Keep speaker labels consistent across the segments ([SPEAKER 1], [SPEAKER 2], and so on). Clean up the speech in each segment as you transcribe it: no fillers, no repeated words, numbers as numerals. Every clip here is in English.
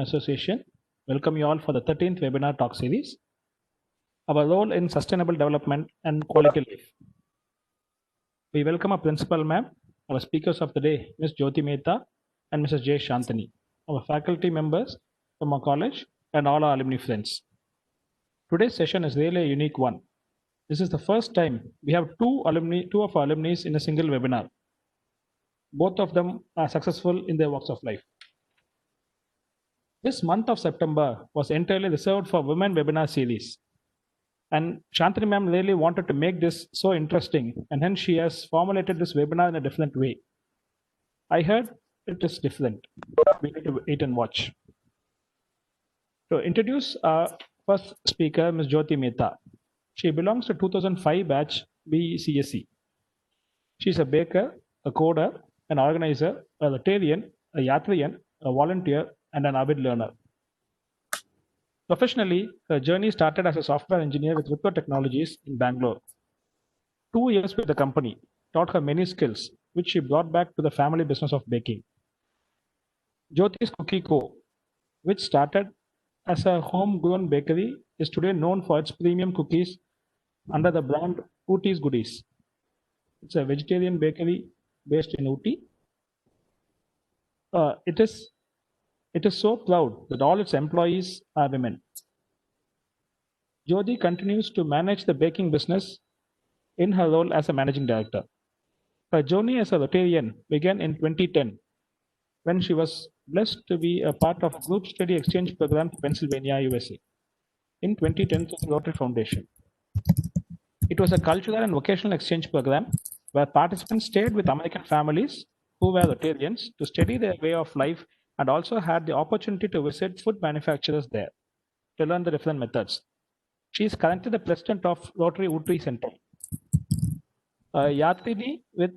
[SPEAKER 1] Association welcome you all for the 13th webinar talk series, our role in sustainable development and quality life. We welcome our principal ma'am, our speakers of the day, Ms. Jyoti Mehta and Mrs. J. Shantani, our faculty members from our college and all our alumni friends. Today's session is really a unique one. This is the first time we have two of our alumni in a single webinar. Both of them are successful in their walks of life. This month of September was entirely reserved for Women Webinar Series. And Shantani ma'am really wanted to make this so interesting, and hence she has formulated this webinar in a different way. I heard it is different. We need to wait and watch. To introduce our first speaker, Ms. Jyoti Mehta. She belongs to 2005 batch BCSE. She's a baker, a coder, an organizer, a Rotarian, a Yatrian, a volunteer, and an avid learner. Professionally, her journey started as a software engineer with Wipro Technologies in Bangalore. 2 years with the company taught her many skills, which she brought back to the family business of baking. Jyoti's Cookie Co., which started as a homegrown bakery, is today known for its premium cookies under the brand Ooty's Goodies. It's a vegetarian bakery based in Ooty. It is so proud that all its employees are women. Jyoti continues to manage the baking business in her role as a managing director. Her journey as a Rotarian began in 2010 when she was blessed to be a part of a group study exchange program to Pennsylvania, USA. In 2010 through the Rotary Foundation. It was a cultural and vocational exchange program where participants stayed with American families who were Rotarians to study their way of life and also had the opportunity to visit food manufacturers there to learn the different methods. She is currently the president of Rotary Ooty Center. Yatrini with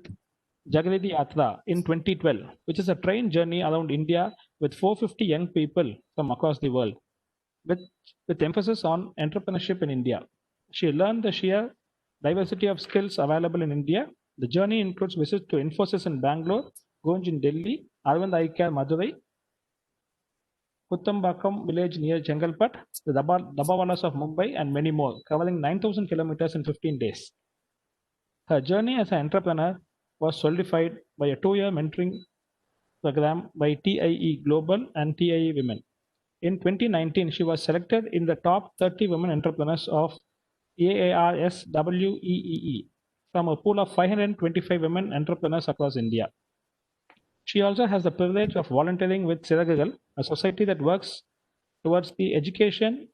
[SPEAKER 1] Jagriti Yatra in 2012, which is a train journey around India with 450 young people from across the world, with emphasis on entrepreneurship in India. She learned the sheer diversity of skills available in India. The journey includes visits to Infosys in Bangalore, Gonj in Delhi, Arvind Eye Care Madurai, Kuttambakam village near Chengalpat, the Dabbawalas of Mumbai, and many more, covering 9,000 kilometers in 15 days. Her journey as an entrepreneur was solidified by a 2-year mentoring program by TIE Global and TIE Women. In 2019, she was selected in the top 30 women entrepreneurs of AARS WEEE from a pool of 525 women entrepreneurs across India. She also has the privilege of volunteering with Siragagal, a society that works towards the education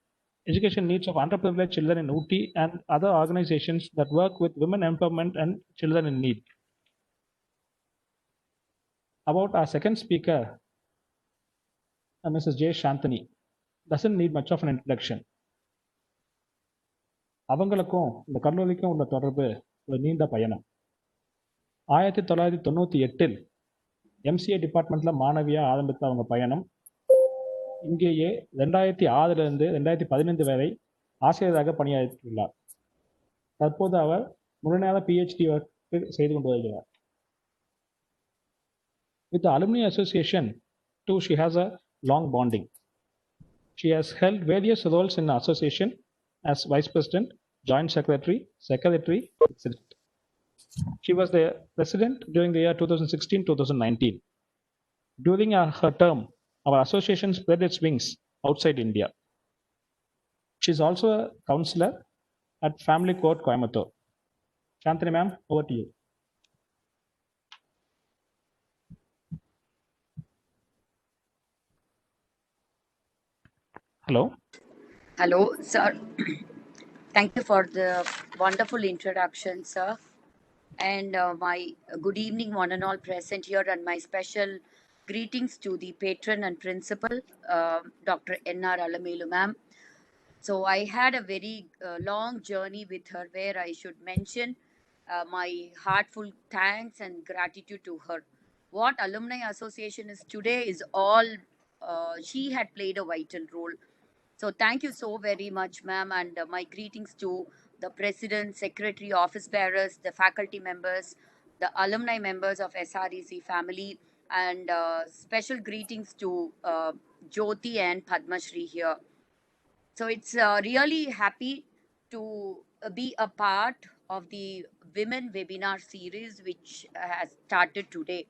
[SPEAKER 1] needs of underprivileged children in Ooty and other organizations that work with women empowerment and children in need. About our second speaker, Mrs. J. Shantani, doesn't need much of an introduction. அவங்களுக்கும் இந்த கல்லூரிக்கும் உள்ள தொடர்பு ஒரு நீண்ட பயணம். 1998 MCA டிபார்ட்மெண்ட்ல மாணவியா ஆரம்பித்த அவங்க பயணம் இங்கேயே 2006 2015 வரை ஆசிரியராக பணியாற்றியுள்ளார். தற்போது அவர் முழுநேர PhD செய்து கொண்டு வருகிறார். With the Alumni Association too, she has a long bonding. She has held various roles in the association as Vice President, Joint Secretary, etc. She was the President during the year 2016-2019. During her term, our association spread its wings outside India. She is also a counselor at Family Court, Coimbatore. Shantani ma'am, over to you. Hello.
[SPEAKER 2] Hello, sir. Thank you for the wonderful introduction, sir. And my good evening, one and all present here, and my special greetings to the patron and principal, Dr. N.R. Alamelu, ma'am. So I had a very long journey with her where I should mention my heartful thanks and gratitude to her. What Alumni Association is today is all she had played a vital role. So thank you so very much, ma'am, and my greetings to the president, secretary, office bearers, the faculty members, the alumni members of SREC family, and special greetings to Jyoti and Padma Shri here. So it's really happy to be a part of the women webinar series which has started today.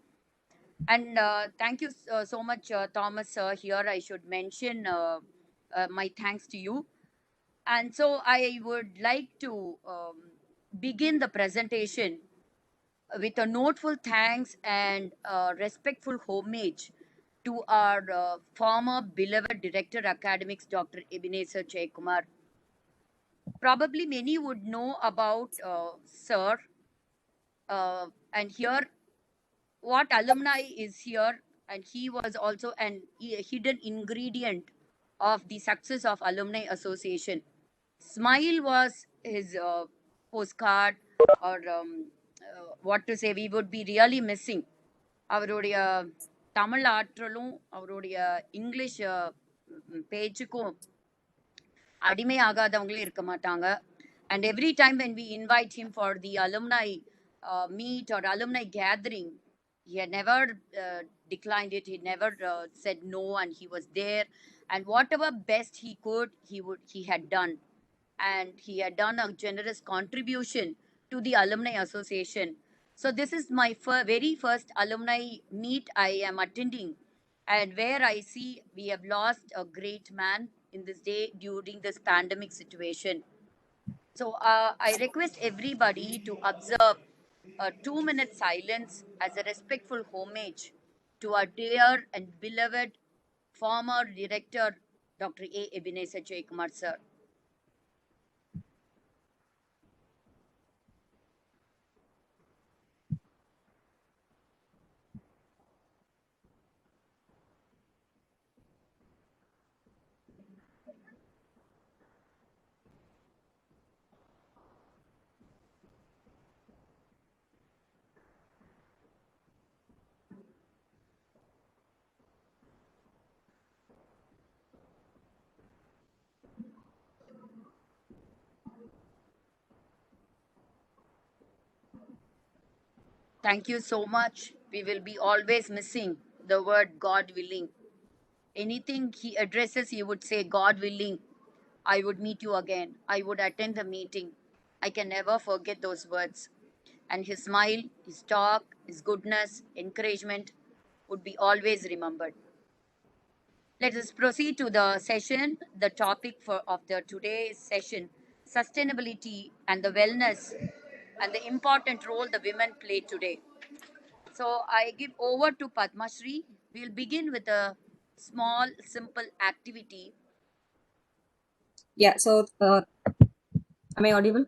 [SPEAKER 2] And thank you so much, Thomas, sir. Here I should mention my thanks to you. And so I would like to begin the presentation with a noteful thanks and respectful homage to our former beloved Director Academics, Dr. Ebenezer Jaykumar. Probably many would know about Sir, and here what alumni is here, and he was also a hidden ingredient of the success of Alumni Association. Smile was his postcard, or what to say, we would be really missing. அவருடைய தமிழ் ஆற்றலும் அவருடைய English பேச்சுக்கும் அடிமையாகாதவங்களே இருக்க மாட்டாங்க. And every time when we invite him for the alumni meet or alumni gathering, he had never declined it. He never said no, and he was there. And whatever best he could, he had done. And he had done a generous contribution to the Alumni Association. So this is my very first alumni meet I am attending, and where I see we have lost a great man in this day during this pandemic situation. So I request everybody to observe a 2-minute silence as a respectful homage to our dear and beloved former director, Dr. A. Ebenezer Jaykumar, sir. Thank you so much. We will be always missing the word God willing. Anything he addresses, he would say, God willing, I would meet you again. I would attend the meeting. I can never forget those words. And his smile, his talk, his goodness, encouragement would be always remembered. Let us proceed to the session. The topic of the today's session, sustainability and the wellness and the important role the women play today. So I give over to Padma Shri. We'll begin with a small, simple activity.
[SPEAKER 3] Yeah, so am I audible?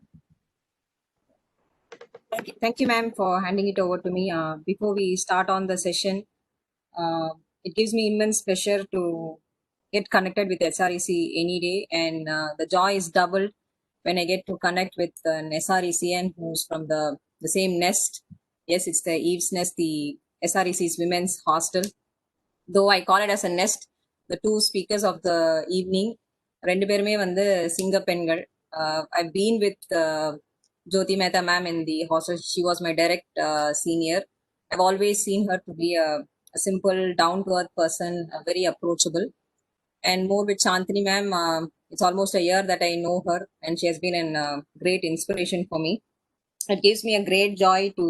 [SPEAKER 3] Thank you, ma'am, for handing it over to me. Before we start on the session, it gives me immense pleasure to get connected with SREC any day, and the joy is doubled when I get to connect with an SRECN who's from the same nest. Yes, it's the Eve's Nest, the SREC's women's hostel. Though I call it as a nest, the two speakers of the evening, ரெண்டு பேருமே வந்து சிங்க பெண்கள். I've been with Jyoti Mehta ma'am in the hostel. She was my direct senior. I've always seen her to be a simple, down-to-earth person, very approachable. And more with Shantini ma'am, it's almost a year that I know her, and she has been a great inspiration for me. It gives me a great joy to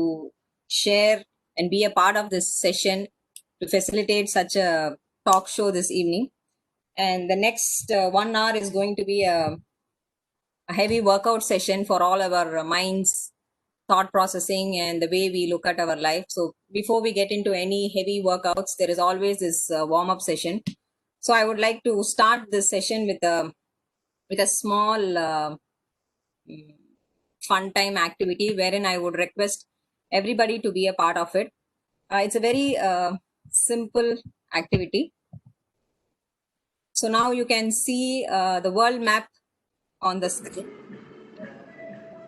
[SPEAKER 3] share and be a part of this session to facilitate such a talk show this evening. And the next 1 hour is going to be a heavy workout session for all our minds, thought processing, and the way we look at our life. So before we get into any heavy workouts, there is always this warm-up session. So I would like to start this session with a small fun time activity wherein I would request everybody to be a part of it. It's a very simple activity. So now you can see the world map on the screen.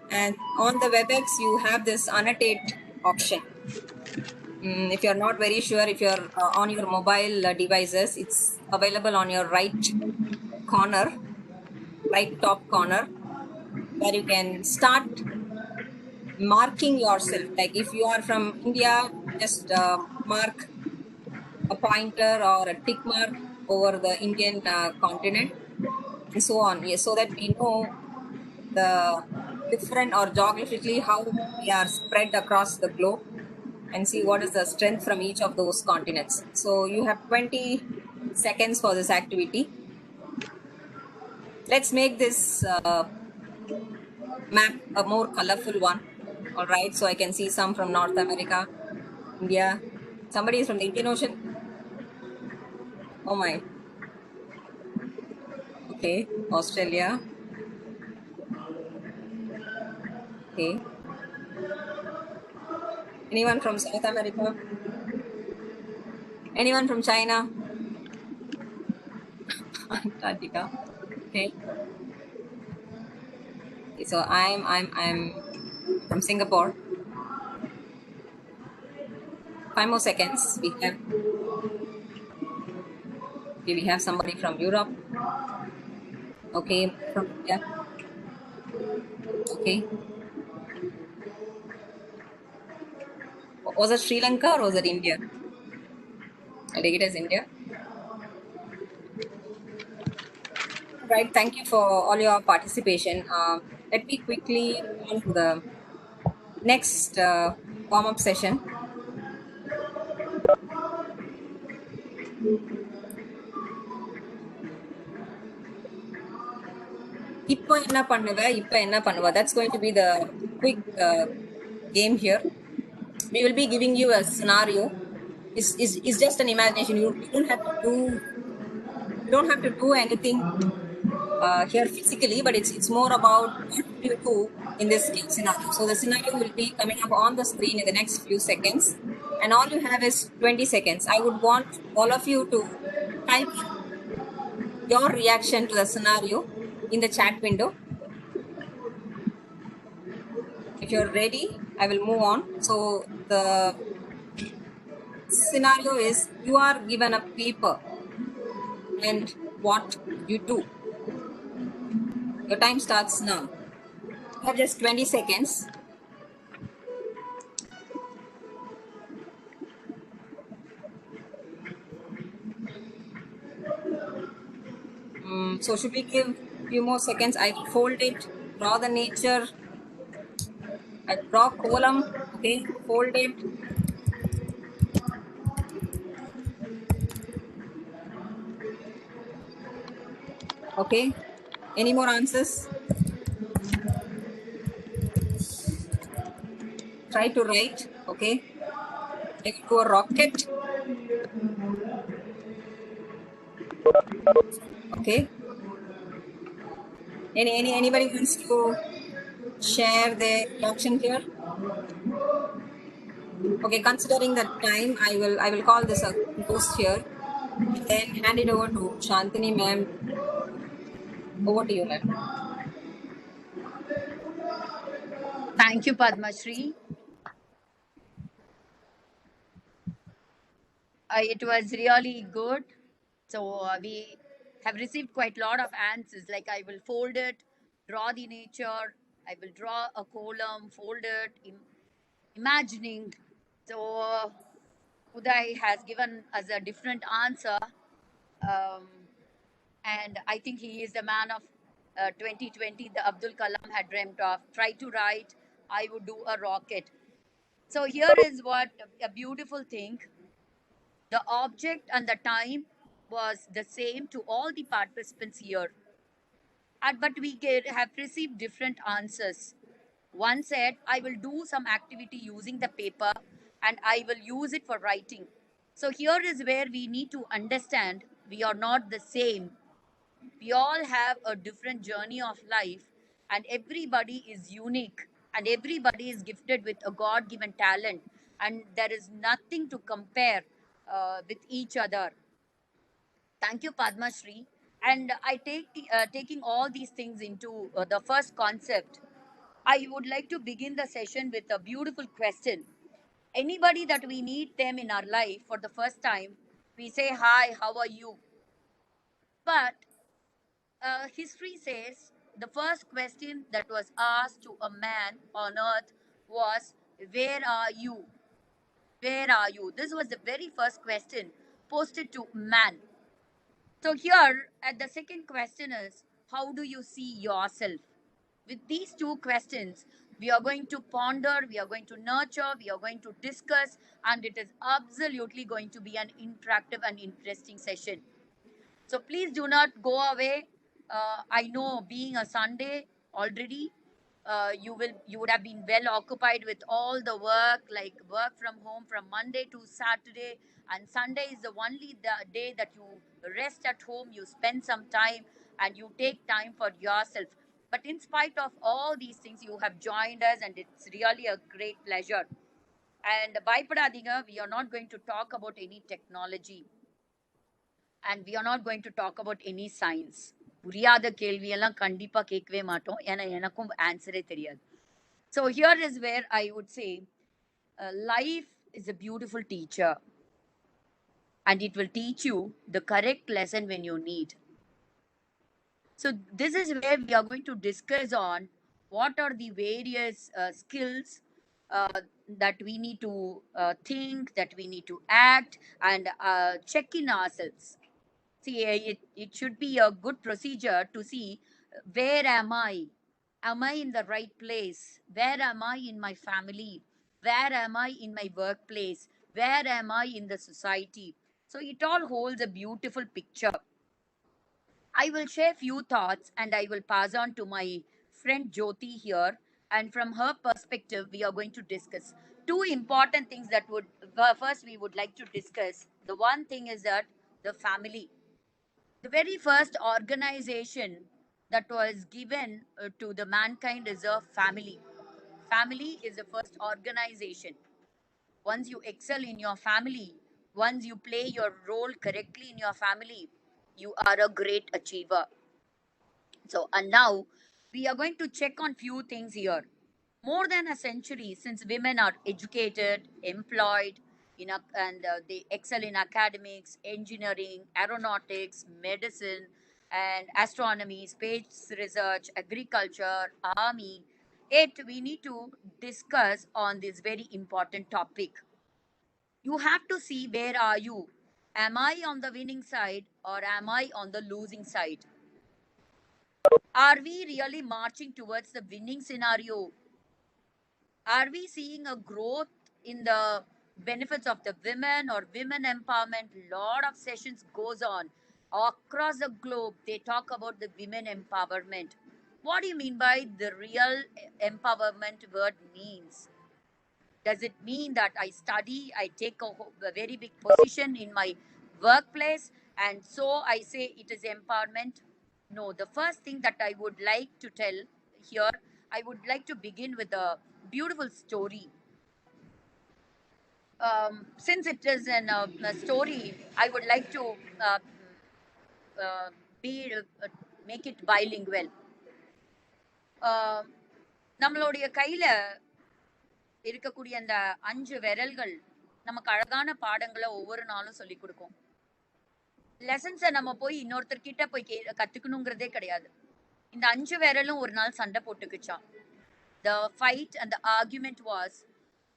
[SPEAKER 3] And on the WebEx, you have this annotate option. If you're not very sure, if you're on your mobile devices, it's available on your right corner, right top corner, where you can start marking yourself. Like if you are from India, just mark a pointer or a tick mark over the Indian continent, and so on. Yes, so that we know the different or geographically how we are spread across the globe and see what is the strength from each of those continents. So you have 20 seconds for this activity. Let's make this map a more colorful one. All right, so I can see some from North America, India. Somebody is from the Indian Ocean. Oh my. Okay, Australia. Okay. Anyone from South America? Anyone from China? Antarctica. Okay. So I'm from Singapore. 5 more seconds. We have somebody from Europe. Okay, from India. Okay. Was it Sri Lanka or was it India? I take it as India. Right. Thank you for all your participation. Let me quickly move on to the next warm-up session. That's going to be the quick game here. We will be giving you a scenario. Is just an imagination. You don't have to do anything here physically, but it's more about what you do in this scenario. So the scenario will be coming up on the screen in the next few seconds, and all you have is 20 seconds. I would want all of you to type your reaction to the scenario in the chat window. If you're ready, I will move on. So the scenario is you are given a paper and what you do. Your time starts now. You have just 20 seconds. So should we give a few more seconds? I will fold it, draw the nature. I draw column, okay, fold it. Okay. Any more answers? Try to write, okay. Take to a rocket. Okay. Anybody wants to share their reaction here? Okay, considering the time, I will call this a close here. Then hand it over to Shantini ma'am. Over to you, ma'am.
[SPEAKER 2] Thank you, Padma Shri. It was really good. So we have received quite a lot of answers. Like I will fold it, draw the nature. I will draw a column, fold it, imagining. So Uday has given us a different answer, um, and I think he is the man of 2020. The Abdul Kalam had dreamt of. Try to write. I would do a rocket. So here is what a beautiful thing. The object and the time was the same to all the participants here. But we have received different answers. One said, I will do some activity using the paper and I will use it for writing. So here is where we need to understand we are not the same. We all have a different journey of life, and everybody is unique, and everybody is gifted with a God given talent, and there is nothing to compare with each other. Thank you, Padma Shri. And I taking all these things into the first concept. I would like to begin the session with a beautiful question. Anybody that we meet them in our life for the first time, we say, Hi, how are you? But history says the first question that was asked to a man on earth was, Where are you? Where are you? This was the very first question posted to man. So here at the second question is, how do you see yourself? With these two questions, we are going to ponder, we are going to nurture, we are going to discuss, and it is absolutely going to be an interactive and interesting session. So please do not go away. I know being a Sunday already, you would have been well occupied with all the work, like work from home from Monday to Saturday, and Sunday is the only day that you rest at home. You spend some time and you take time for yourself. But in spite of all these things, you have joined us, and it's really a great pleasure. And Baipadadinga, we are not going to talk about any technology, and we are not going to talk about any science. புரியாத கேள்வியெல்லாம் கண்டிப்பா கேட்கவே மாட்டோம், ஏன்னா எனக்கும் ஆன்சரே தெரியாது. So here is where I would say life is a beautiful teacher, and it will teach you the correct lesson when you need. So this is where we are going to discuss on what are the various skills that we need to think, that we need to act, and check in ourselves. See, it should be a good procedure to see where am I? Am I in the right place? Where am I in my family? Where am I in my workplace? Where am I in the society? So it all holds a beautiful picture. I will share few thoughts and I will pass on to my friend Jyoti here. And from her perspective, we are going to discuss two important things that would first we would like to discuss. The one thing is that the family, the very first organization that was given to the mankind is a family. Family is the first organization. Once you excel in your family, once you play your role correctly in your family, you are a great achiever. So, and now we are going to check on few things here. More than a century since women are educated, employed, and they excel in academics, engineering, aeronautics, medicine, and astronomy, space research, agriculture, army. Yet we need to discuss on this very important topic. You have to see, where are you? Am I on the winning side or am I on the losing side? Are we really marching towards the winning scenario? Are we seeing a growth in the benefits of the women or women empowerment? Lot of sessions goes on across the globe. They talk about the women empowerment. What do you mean by the real empowerment word means? Does it mean that I study, I take a very big position in my workplace, and so I say it is empowerment? No, the first thing that I would like to tell here, I would like to begin with a beautiful story. Since it is a story, I would like to uh, be make it bilingual. நம்மளுடைய கையில இருக்கக்கூடிய அந்த 5 விரல்கள் நமக்கு அழகான பாடங்களை ஒவ்வொரு நாளும் சொல்லி கொடுக்கும். லெசன்ஸை நம்ம போய் இன்னொருத்தர்கிட்ட போய் கத்துக்கணுங்கிறதே கிடையாது. இந்த 5 விரலும் ஒரு நாள் சண்டை போட்டுக்குச்சான். The fight and the argument was,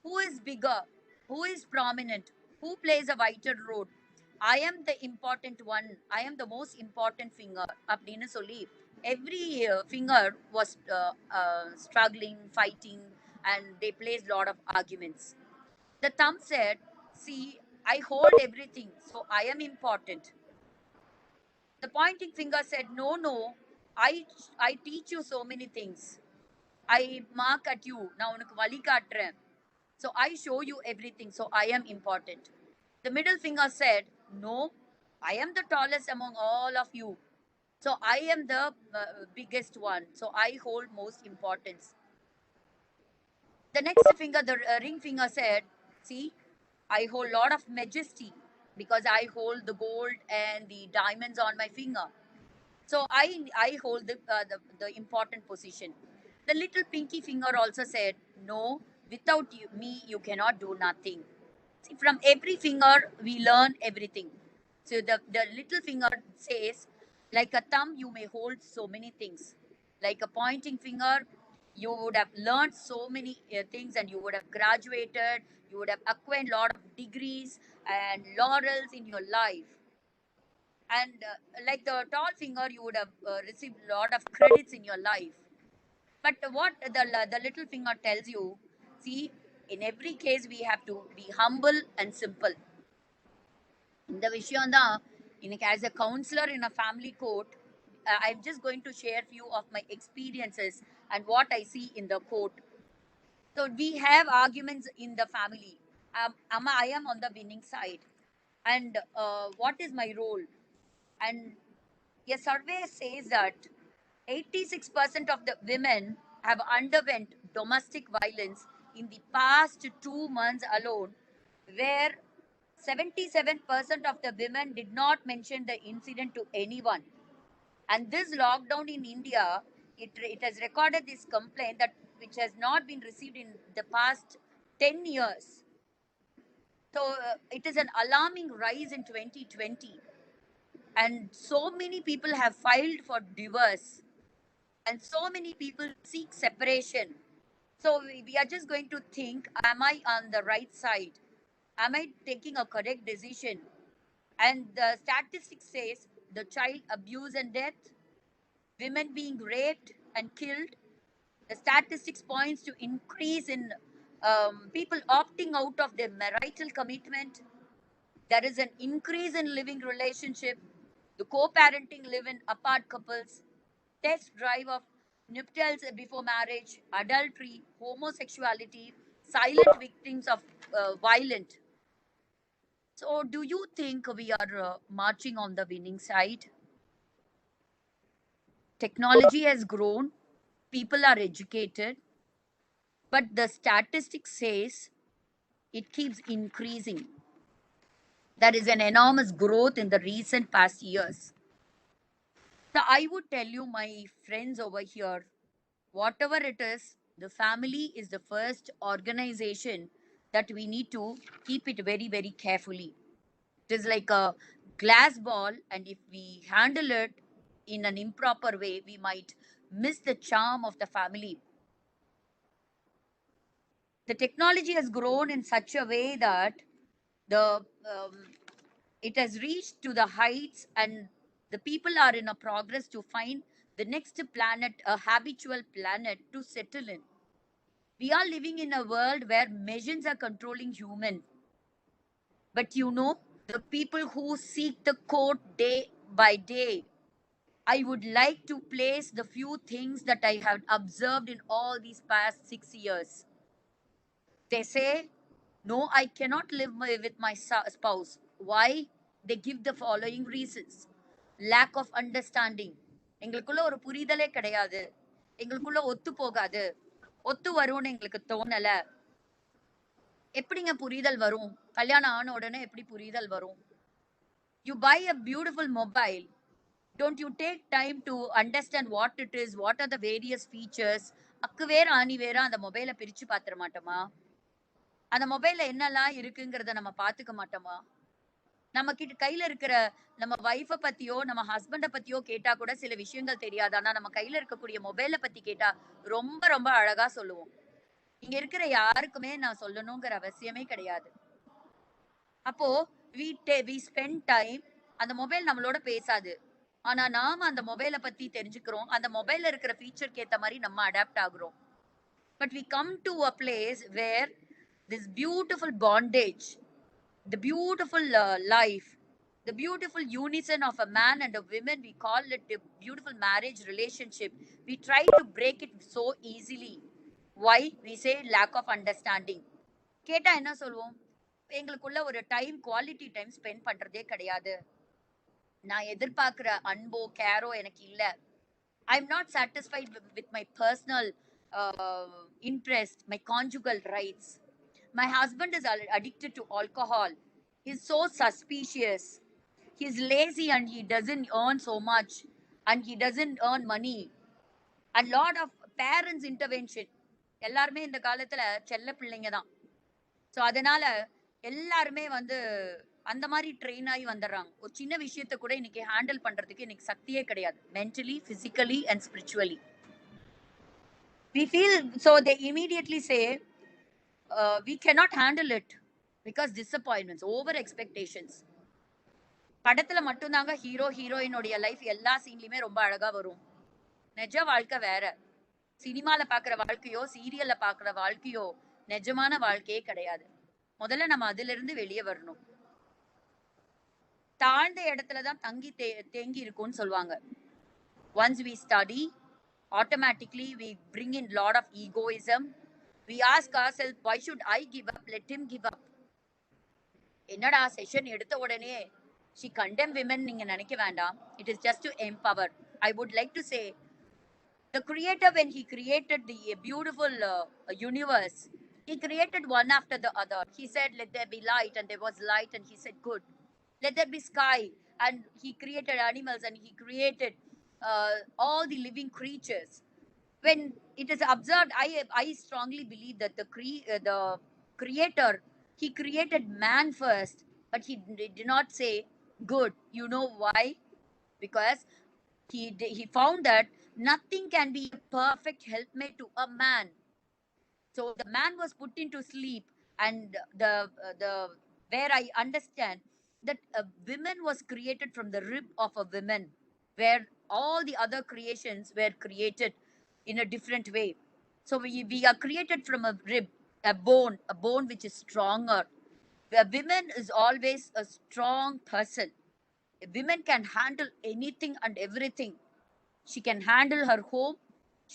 [SPEAKER 2] who is bigger, who is prominent, who plays a vital role? I am the important one, I am the most important finger அப்படின்னு சொல்லி every finger was struggling, fighting, and they placed a lot of arguments. The thumb said, see, I hold everything, so I am important. The pointing finger said, no, no, I teach you so many things. I mark at you. Now unakku vali kaatren. So I show you everything. So I am important. The middle finger said, no, I am the tallest among all of you. So I am the biggest one. So I hold most importance. The next finger, the ring finger said, see, I hold lot of majesty because I hold the gold and the diamonds on my finger. So I hold the important position. The little pinky finger also said, no, without me, you cannot do nothing. See, from every finger, we learn everything. So the little finger says, like a thumb, you may hold so many things. Like a pointing finger, you would have learned so many things, and you would have graduated, you would have acquired a lot of degrees and laurels in your life. And like the tall finger, you would have received a lot of credits in your life. But what the little finger tells you, see, in every case, we have to be humble and simple. இந்த விஷயம் தான் இன்னைக்கு as a counselor in a family court, I'm just going to share few of my experiences and what I see in the court. So we have arguments in the family. I am on the winning side, and what is my role? And a survey says that 86% of the women have underwent domestic violence in the past 2 months alone, where 77% of the women did not mention the incident to anyone. And this lockdown in India, it has recorded this complaint that which has not been received in the past 10 years. So it is an alarming rise in 2020. And so many people have filed for divorce, and so many people seek separation. So we are just going to think, am I on the right side? Am I taking a correct decision? And the statistics says the child abuse and death, women being raped and killed, the statistics points to increase in people opting out of their marital commitment. There is an increase in living relationship, the co-parenting live-in apart couples, test drive of nuptials before marriage, adultery, homosexuality, silent victims of violence. So do you think we are marching on the winning side? Technology has grown, people are educated, but the statistics says it keeps increasing. There is an enormous growth in the recent past years. So I would tell you, my friends over here, whatever it is, the family is the first organization that we need to keep it very, very carefully. It is like a glass ball, and if we handle it in an improper way, we might miss the charm of the family. The technology has grown in such a way that the it has reached to the heights, and the people are in a progress to find the next planet, a habitual planet to settle in. We are living in a world where machines are controlling human. But you know, the people who seek the code day by day, I would like to place the few things that I have observed in all these past 6 years. They say, no, I cannot live with my spouse. Why? They give the following reasons. Lack of understanding. எங்களுக்குள்ள ஒரு புரிதலே கிடையாது, எங்களுக்குள்ள ஒத்து போகாது, ஒத்து வரும்னு எங்களுக்கு தோணல. எப்படிங்க புரிதல் வரும்? கல்யாணம் ஆன உடனே எப்படி புரிதல் வரும்? You buy a beautiful mobile, don't you take time to understand what it is, what are the various features? அக்கு வேற ஆணி வேற அந்த மொபைலை பிரிச்சு பாத்திர மாட்டோமா? அந்த மொபைல்ல என்னெல்லாம் இருக்குங்கிறத நம்ம பாத்துக்க மாட்டோமா? நம்ம கிட்ட கையில இருக்கிற நம்ம வைஃபை பத்தியோ நம்ம ஹஸ்பண்டை பத்தியோ கேட்டா கூட சில விஷயங்கள் தெரியாது. ஆனா நம்ம கையில இருக்கக்கூடிய மொபைலை பத்தி கேட்டா ரொம்ப ரொம்ப அழகா சொல்லுவோம். இங்க இருக்கிற யாருக்குமே நான் சொல்லணுங்கிற அவசியமே கிடையாது. அப்போ we spend time, அந்த மொபைல் நம்மளோட பேசாது, ஆனா நாம அந்த மொபைலை பத்தி தெரிஞ்சுக்கிறோம், அந்த மொபைல்ல இருக்கிற ஃபீச்சருக்கு ஏத்த மாதிரி நம்ம adapt ஆகுறோம். But we come to a place where this beautiful bondage, the beautiful life, the beautiful unison of a man and a woman, we call it a beautiful marriage relationship. We try to break it so easily. Why? We say lack of understanding. கேட்டா என்ன சொல்லுவோம்? எங்களுக்குள்ள ஒரு time, quality time spend பண்றதே கிடையாது. நான் எதிர்பார்க்கிற அன்போ கேரோ எனக்கு இல்ல. I'm not satisfied with my personal interest, my conjugal rights. My husband is addicted to alcohol. He's so suspicious. He's lazy and he doesn't earn so much, and he doesn't earn money. A lot of parents intervention. எல்லாருமே இந்த காலத்துல செல்ல பிள்ளைங்க தான். So அதனால எல்லாருமே வந்து அந்த மாதிரி ட்ரெயின் ஆகி வந்துடுறாங்க. ஒரு சின்ன விஷயத்த கூட இன்னைக்கு ஹேண்டில் பண்றதுக்கு இன்னைக்கு சக்தியே கிடையாது, mentally, physically and spiritually. We feel, so they immediately say we cannot handle it because disappointments, over expectations. படத்துல மட்டும்தாங்க ஹீரோ ஹீரோயினோடைய லைஃப் எல்லா சீன்லயுமே ரொம்ப அழகா வரும். நிஜ வாழ்க்கை வேற. சினிமால பாக்குற வாழ்க்கையோ சீரியல்ல பாக்குற வாழ்க்கையோ நிஜமான வாழ்க்கையே கிடையாது. முதல்ல நம்ம அதுல இருந்து வெளியே வரணும். தாழ்ந்த இடத்துலதான் தங்கி தேங்கி இருக்கும்னு சொல்லுவாங்க. Once we study, automatically we bring in lot of egoism. We ask ourselves, why should I give up? Let him give up. என்னடா செஷன் எடுத்த உடனே she condemn women நீங்க நினைக்க வேண்டாம். It is just to empower. I would like to say, the creator, when he created the beautiful universe, he created one after the other. He said, let there be light, and there was light, and he said, good. Let there be sky, and he created animals, and he created all the living creatures. When it is observed, I strongly believe that the creator, he created man first, but he did not say good. You know why? Because he found that nothing can be a perfect helpmate to a man. So the man was put into sleep, and the where I understand that a woman was created from the rib of a woman, where all the other creations were created in a different way. So we are created from a rib, a bone which is stronger. A woman is always a strong person. A woman can handle anything and everything. She can handle her home,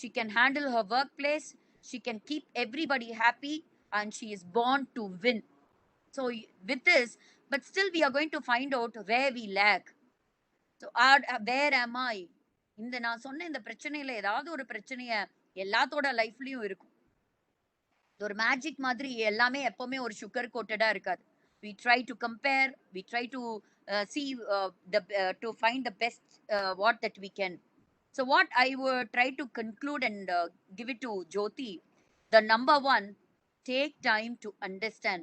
[SPEAKER 2] she can handle her workplace, she can keep everybody happy, and she is born to win. So with this, but still we are going to find out where we lack. So where am I? இந்த நான் சொன்ன இந்த பிரச்சனையில ஏதாவது ஒரு பிரச்சனைய எல்லாத்தோட லைஃப்லயும் இருக்கும். ஒரு மேஜிக் மாதிரி எல்லாமே எப்பவுமே ஒரு சுகர் கோட்டடா இருக்காது. We try to compare, we try to see to find the best what that we can. So what I would try to conclude and give it to Jyoti, the number one, take time to understand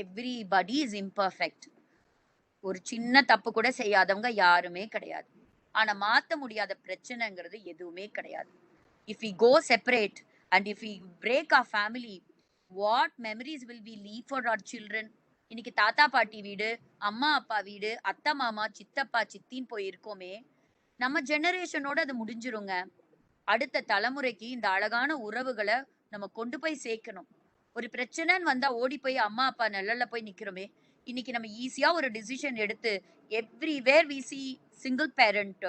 [SPEAKER 2] everybody is imperfect. ஒரு சின்ன தப்பு கூட செய்யாதவங்க யாருமே கிடையாது. ஆனா மாத்த முடியாத பிரச்சனைங்கிறது எதுவுமே கிடையாது. If we go separate and if we break our family, what memories will we leave for our children? இன்னைக்கு தாத்தா பாட்டி வீடு, அம்மா அப்பா வீடு, அத்தை மாமா, சித்தப்பா சித்தின்னு போயிருக்கோமே, நம்ம ஜெனரேஷனோட அது முடிஞ்சிருங்க. அடுத்த தலைமுறைக்கு இந்த அழகான உறவுகளை நம்ம கொண்டு போய் சேர்க்கணும். ஒரு பிரச்சனைன்னு வந்தா ஓடி போய் அம்மா அப்பா நிழல்ல போய் நிக்கிறோமே, இன்னைக்கு நம்ம ஈஸியா ஒரு டிசிஷன் எடுத்து everywhere we see single parent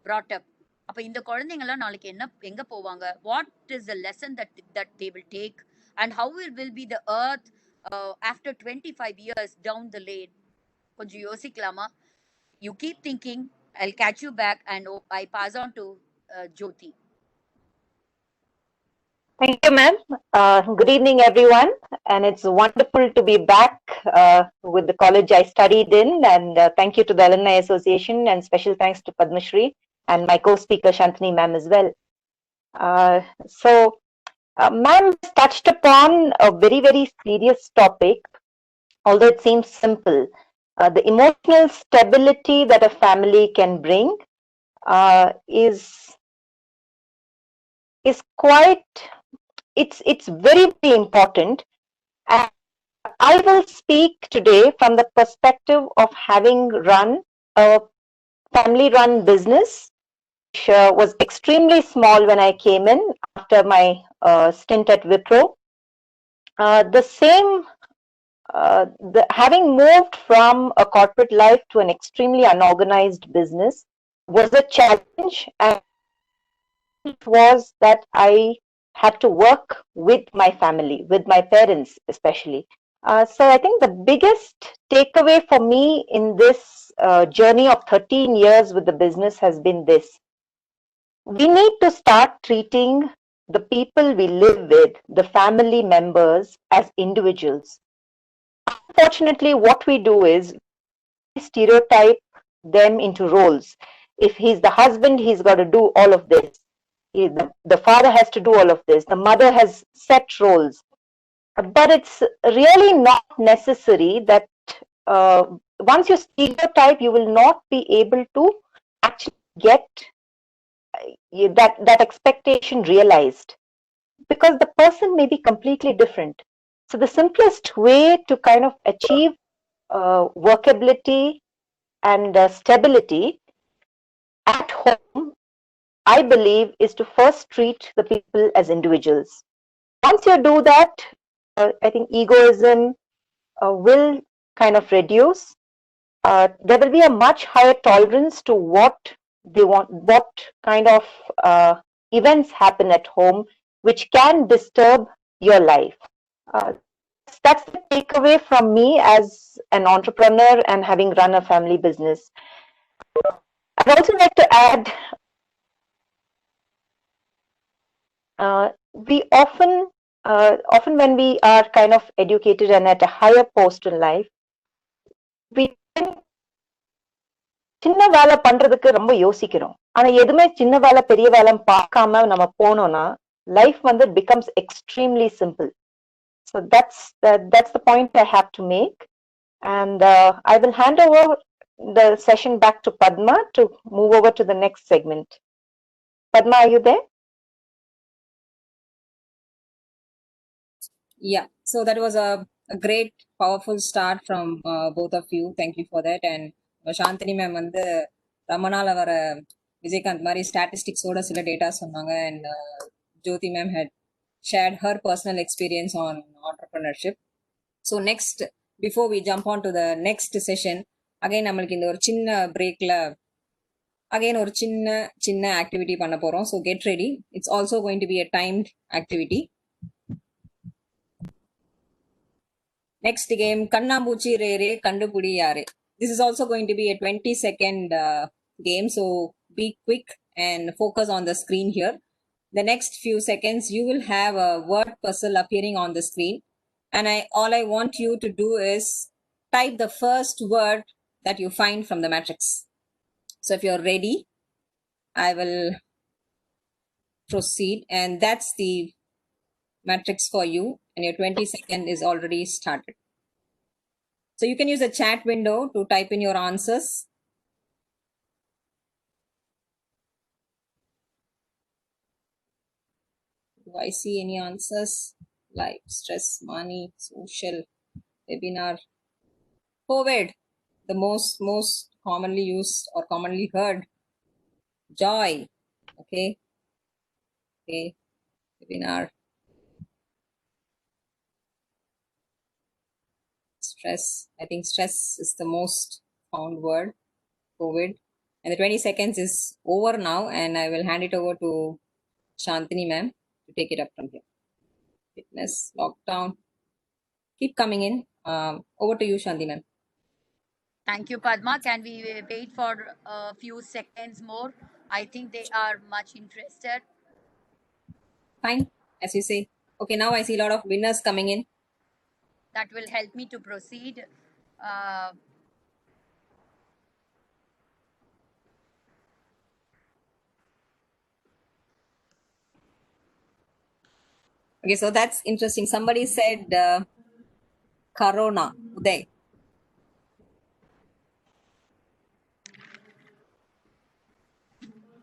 [SPEAKER 2] brought up. அப்ப இந்த குழந்தைங்க எல்லாம் நாளைக்கு எங்க போவாங்க? What is the lesson that they will take, and how will be the earth after 25 years down the lane? கொஞ்சம் யோசிக்கலாமா? You keep thinking. I'll catch you back, and I pass on to Jyoti.
[SPEAKER 4] Thank you, ma'am. Good evening, everyone. And it's wonderful to be back with the college I studied in. And thank you to the Alumni Association, and special thanks to Padmashri and my co-speaker Shantini ma'am as well. Ma'am touched upon a very, very serious topic, although it seems simple. The emotional stability that a family can bring is quite, it's very, very important. And I will speak today from the perspective of having run a family-run business, which was extremely small when I came in after my stint at Wipro. Having moved from a corporate life to an extremely unorganized business was a challenge, and it was that I had to work with my family, with my parents especially. So I think the biggest takeaway for me in this journey of 13 years with the business has been this. We need to start treating the people we live with, the family members, as individuals. Unfortunately, what we do is we stereotype them into roles. If he's the husband, he's got to do all of this. The father has to do all of this. The mother has set roles. But it's really not necessary that once you stereotype, you will not be able to actually get that expectation realized, because the person may be completely different. So the simplest way to kind of achieve workability and stability at home, I believe, is to first treat the people as individuals. Once you do that, I think egoism will kind of reduce. There will be a much higher tolerance to what they want, what kind of events happen at home, which can disturb your life. Uh, that's the takeaway from me as an entrepreneur and having run a family business. I'd also like to add, we often when we are kind of educated and at a higher post in life, we tend சின்ன வேலை பண்றதுக்கு ரொம்ப யோசிக்கிறோம். ஆனா எதுவுமே சின்ன வேலை பெரிய வேலைன்னு பார்க்காம நம்ம போனோம்னா லைஃப் வந்து becomes extremely simple. So that's the point I have to make, and I will hand over the session back to Padma to move over to the next segment. Padma, are you there?
[SPEAKER 3] Yeah, so that was a great, powerful start from both of you. Thank you for that. And Shantini ma'am வந்து ரொம்ப நாள் வர விஜயகாந்த் மாதிரி ஸ்டாட்டிஸ்டிக்ஸோட சில data சொன்னாங்க. And Jyoti ma'am had shared her personal experience on entrepreneurship. So next, before we jump on to the next session, again நம்மளுக்கு இந்த ஒரு சின்ன பிரேக்ல again ஒரு சின்ன ஆக்டிவிட்டி பண்ண போறோம். So get ready. It's also going to be a timed activity. Next game, Kannambuchi Re Re Kandupudi Yare. This is also going to be a 20-second game, so be quick and focus on the screen here. The next few seconds, you will have a word puzzle appearing on the screen, and all I want you to do is type the first word that you find from the matrix. So if you're ready, I will proceed, and that's the matrix for you, and your 20-second is already started. So you can use the chat window to type in your answers. Do I see any answers? Life, stress, money, social, webinar, COVID, the most commonly used or commonly heard, joy, okay, webinar, stress. I think stress is the most found word, COVID. And the 20 seconds is over now, and I will hand it over to Shantini ma'am to take it up from here. Fitness, lockdown, keep coming in. Over to you, Shantini ma'am.
[SPEAKER 2] Thank you, Padma. Can we wait for a few seconds more? I think they are much interested.
[SPEAKER 3] Fine, as you say. Okay, now I see a lot of winners coming in.
[SPEAKER 2] That will help me to proceed.
[SPEAKER 3] Okay, so that's interesting. Somebody said Corona, Uday.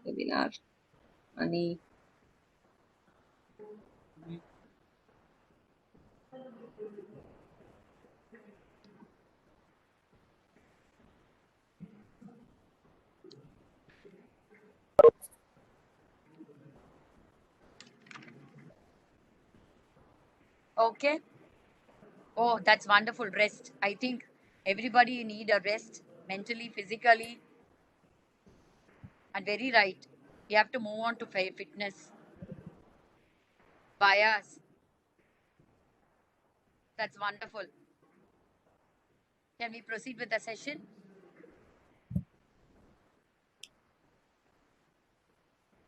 [SPEAKER 3] Webinar, money.
[SPEAKER 2] Okay. Oh, that's wonderful. Rest. I think everybody need a rest mentally, physically, and very right. You have to move on to fitness. Bias. That's wonderful. Can we proceed with the session?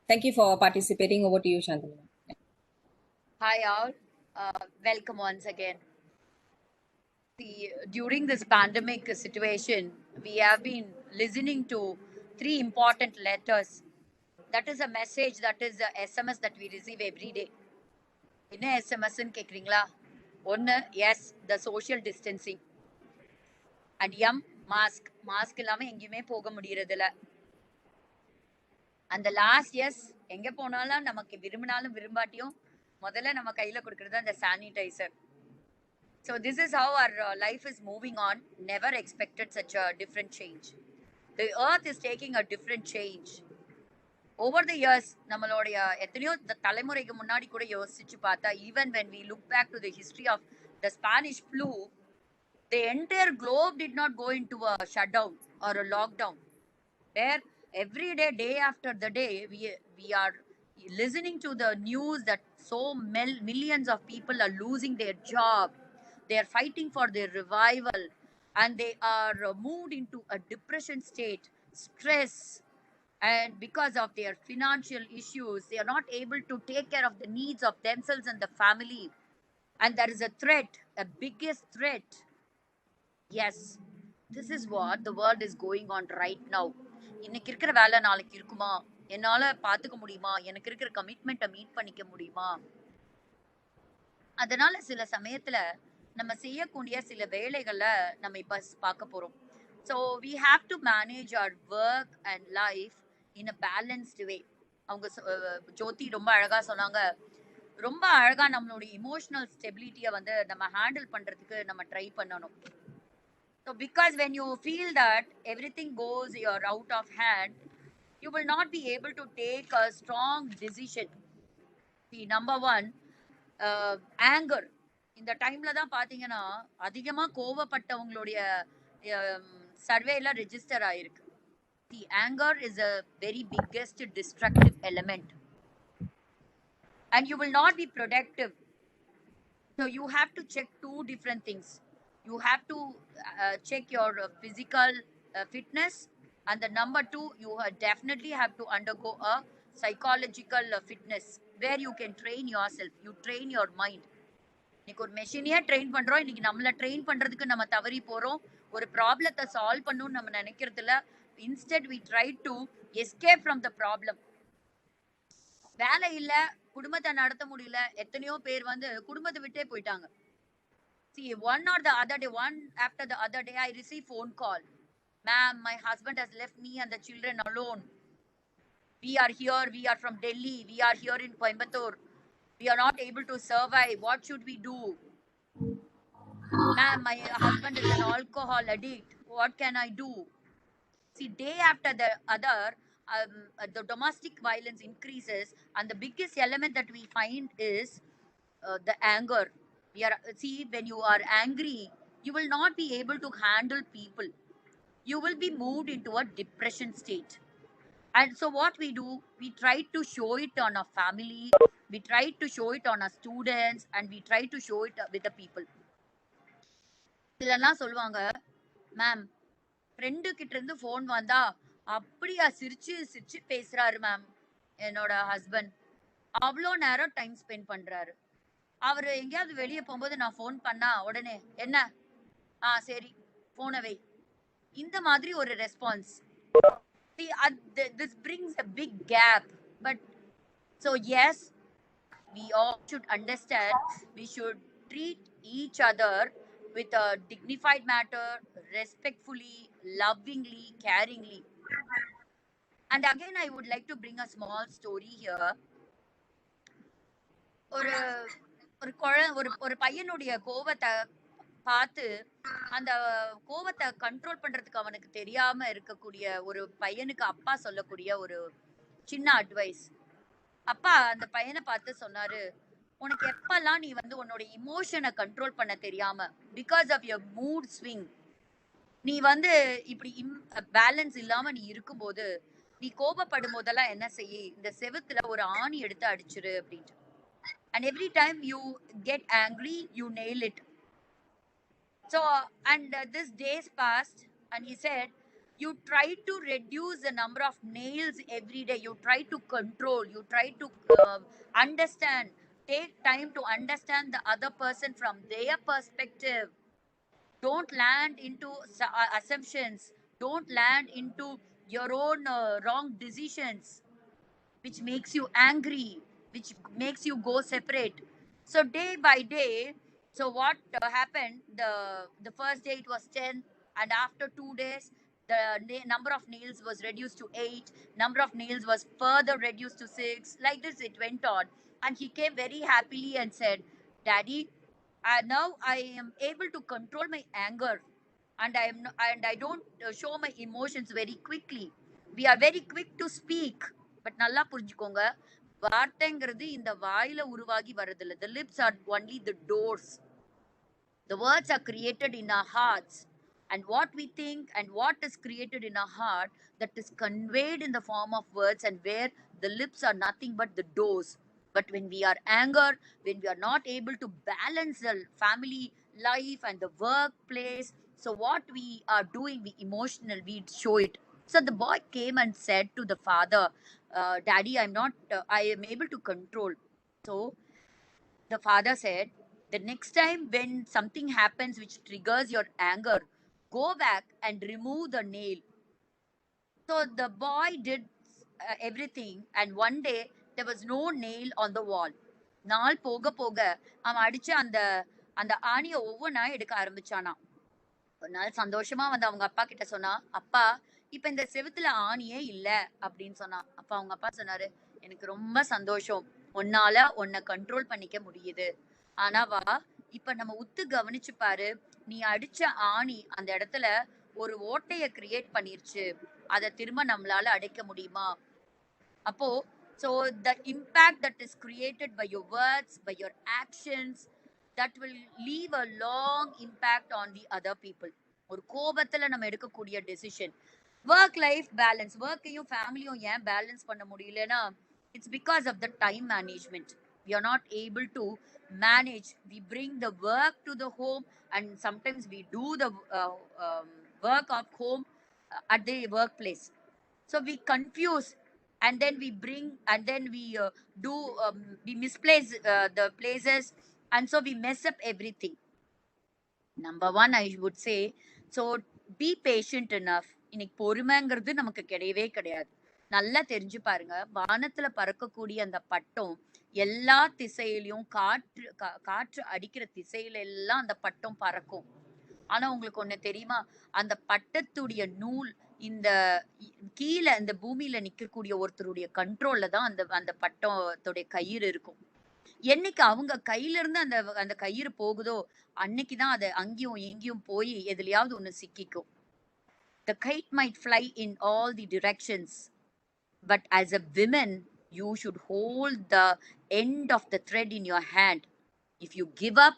[SPEAKER 3] Thank you for participating. Over to you, Shantanu.
[SPEAKER 2] Hi, all. Welcome once again. During this pandemic situation, we have been listening to 3 important letters. That is a message, that is a SMS that we receive every day. என்ன எஸ்எம்எஸ்ன்னு கேட்குறீங்களா? ஒன்று, S, the social distancing. And M, mask. Mask இல்லாமல் எங்கேயுமே போக முடியறதில்ல. அந்த last S, எங்கே போனாலும் நமக்கு விரும்பினாலும் விரும்பாட்டியும் முதல்ல நம்ம கையில் கொடுக்கறது அந்த sanitiser. So this is how our life is moving on. Never expected such a different change. The earth is taking a different change. Over the years, நம்மளுடைய எத்தனையோ தலைமுறைக்கு முன்னாடி கூட யோசிச்சு பார்த்தா, even when we look back to the history of the Spanish flu, the entire globe did not go into a shutdown or a lockdown. Where every day, day after the day, we are listening to the news that so millions of people are losing their job. They are fighting for their revival, and they are moved into a depression state, stress, and because of their financial issues, they are not able to take care of the needs of themselves and the family. And there is a threat, a biggest threat. Yes, this is what the world is going on right now. இன்னைக்கு இருக்கிற வேலை நாளைக்கு இருக்குமா? என்னால பாத்துக்க முடியுமா? எனக்கு இருக்கிற கமிட்மெண்ட்டை மீட் பண்ணிக்க முடியுமா? அதனால சில சமயத்துல நம்ம செய்யக்கூடிய சில வேலைகளை நம்ம இப்ப பார்க்க போறோம். So we have to manage our work and life in a balanced way. அவங்க ஜோதி ரொம்ப அழகா சொன்னாங்க. ரொம்ப அழகா நம்மளுடைய இமோஷனல் ஸ்டெபிலிட்டியை வந்து நம்ம ஹேண்டில் பண்றதுக்கு நம்ம ட்ரை பண்ணணும். So because when you feel that everything goes you're out of hand, you will not be able to take a strong decision. See, number one, anger. இந்த டைம்ல தான் பாத்தீங்கன்னா அதிகமா கோவப்பட்டவங்களுடைய சர்வேல ரெஜிஸ்டர் ஆயிருக்கு. The anger is a very biggest destructive element, and you will not be productive. So you have to check two different things. You have to check your physical fitness, and the number two, you definitely have to undergo a psychological fitness where you can train yourself. You train your mind. இன்னைக்கு ஒரு மெஷினையே train பண்றோம். இன்னைக்கு நம்மள train பண்றதுக்கு நம்ம தவறி போறோம். ஒரு ப்ராப்ளத்தை சால்வ் பண்ணணும்னு நம்ம நினைக்கிறதுல instead we try to escape from the problem. வேலை இல்ல, குடும்பத்தை நடத்த முடியல, எத்தனையோ பேர் வந்து குடும்பத்தை விட்டே போயிட்டாங்க. See, one after the other day, I received phone call. Ma'am, my husband has left me and the children alone. We are here, we are from Delhi, we are here in Coimbatore. We are not able to survive. What should we do? Ma'am, my husband is an alcohol addict. What can I do? See, day after the other, the domestic violence increases, and the biggest element that we find is the anger. See, when you are angry, you will not be able to handle people. You will be moved into a depression state. And so what we do, we try to show it on our family, we try to show it on our students, and we try to show it with the people. இதெல்லாம் சொல்லுவாங்க, ma'am friend கிட்ட இருந்து phone வந்தா அப்படியா சிரிச்சு சிரிச்சு பேசுறாரு ma'am. என்னோட ஹஸ்பண்ட் அவ்வளோ நேரம் டைம் ஸ்பெண்ட் பண்றாரு. அவர் எங்கேயாவது வெளியே போகும்போது நான் ஃபோன் பண்ணா உடனே என்ன சரி போனை வை, இந்த மாதிரி ஒரு response. See, this brings a big gap. But so yes, we all should understand, we should treat each other with a dignified manner, respectfully, lovingly, caringly. And again, I would like to bring a small story here. ஒரு பையனுடைய கோவத்தை பார்த்து அந்த கோவத்தை control பண்றதுக்கு அவனுக்கு தெரியாம இருக்கக்கூடிய ஒரு பையனுக்கு அப்பா சொல்லக்கூடிய ஒரு சின்ன அட்வைஸ். அப்பா அந்த பையனை பார்த்து சொன்னாரு, உனக்கு எப்பெல்லாம் நீ வந்து உன்னோட இமோஷனை கண்ட்ரோல் பண்ண தெரியாம because of your mood swing, நீ வந்து இப்படி பேலன்ஸ் இல்லாம நீ இருக்கும்போது நீ கோபப்படும் போதெல்லாம் என்ன செய்ய, இந்த செவுத்துல ஒரு ஆணி எடுத்து அடிச்சிரு அப்படின்ட்டு. And every time you get angry, you nail it. So, and this days passed, and he said, you try to reduce the number of nails every day. You try to control, you try to understand, take time to understand the other person from their perspective. Don't land into assumptions. Don't land into your own wrong decisions, which makes you angry, which makes you go separate. So day by day, so what happened, the first day it was 10, and after 2 days the number of nails was reduced to 8, number of nails was further reduced to 6. Like this it went on, and he came very happily and said, Daddy, now I am able to control my anger. and I don't show my emotions very quickly. We are very quick to speak, but நல்லா புரிஞ்சுக்கோங்க, வார்த்தைங்கிறது இந்த வாயில உருவாகி வரதில்லை. The lips are only the doors. The words are created in our hearts, and what we think and what is created in our heart, that is conveyed in the form of words, and where the lips are nothing but the doors. But when we are anger, when we are not able to balance the family life and the workplace, so what we are doing, we emotional, we show it. So the boy came and said to the father, Daddy, I am able to control. So the father said, the next time when something happens which triggers your anger, go back and remove the nail. So the boy did everything, and one day there was no nail on the wall. நாள் போக போக அவன் அடிச்ச அந்த அந்த ஆணியை ஒவ்வொன்றா எடுக்க ஆரம்பிச்சானா. ஒரு நாள் சந்தோஷமா வந்து அவங்க அப்பா கிட்ட சொன்னா, அப்பா இப்ப இந்த செவுத்துல ஆணியே இல்ல அப்படின்னு சொன்னான். அப்ப அவங்க அப்பா சொன்னாரு, எனக்கு ரொம்ப சந்தோஷம், உன்னால உன்னை கண்ட்ரோல் பண்ணிக்க முடியுது. ஆனா வா, இப்ப நம்ம உத்து கவனிச்சு பாரு, நீ அடிச்ச ஆணி அந்த இடத்துல ஒரு ஓட்டைய கிரியேட் பண்ணிருச்சு. அதை திரும்ப நம்மளால அடைக்க முடியுமா? அப்போ so the impact that is created by your words, by your actions, that will leave a long impact on the other people. ஒரு கோபத்துல நம்ம எடுக்கக்கூடிய டெசிஷன். ஒர்க் லைஃப் பேலன்ஸ், ஒர்க்கையும் ஃபேமிலியும் ஏன் பேலன்ஸ் பண்ண முடியலன்னா, it's because of the time management. We are not able to manage. We bring the work to the home, and sometimes we do the work of home at the workplace. So we confuse, and then we bring, and then we we misplace the places, and so we mess up everything. Number one, I would say, so be patient enough. இன்னைக்கு பொறுமைங்கிறது நமக்கு கிடையவே கிடையாது. நல்லா தெரிஞ்சு பாருங்க, வானத்துல பறக்கக்கூடிய அந்த பட்டம் எல்லா திசையிலையும் காற்று அடிக்கிற திசையில எல்லாம் அந்த பட்டம் பறக்கும். ஆனா உங்களுக்கு ஒண்ணு தெரியுமா, அந்த பட்டத்துடைய நூல் இந்த கீழே இந்த பூமியில நிக்கக்கூடிய ஒருத்தருடைய கண்ட்ரோல்ல தான் அந்த அந்த பட்டத்துடைய கயிறு இருக்கும். என்னைக்கு அவங்க கையில இருந்து அந்த அந்த கயிறு போகுதோ, அன்னைக்குதான் அதை அங்கேயும் எங்கேயும் போய் எதுலயாவது ஒண்ணு சிக்கிக்கும். The kite might fly in all the directions, but as a woman, you should hold the end of the thread in your hand. If you give up,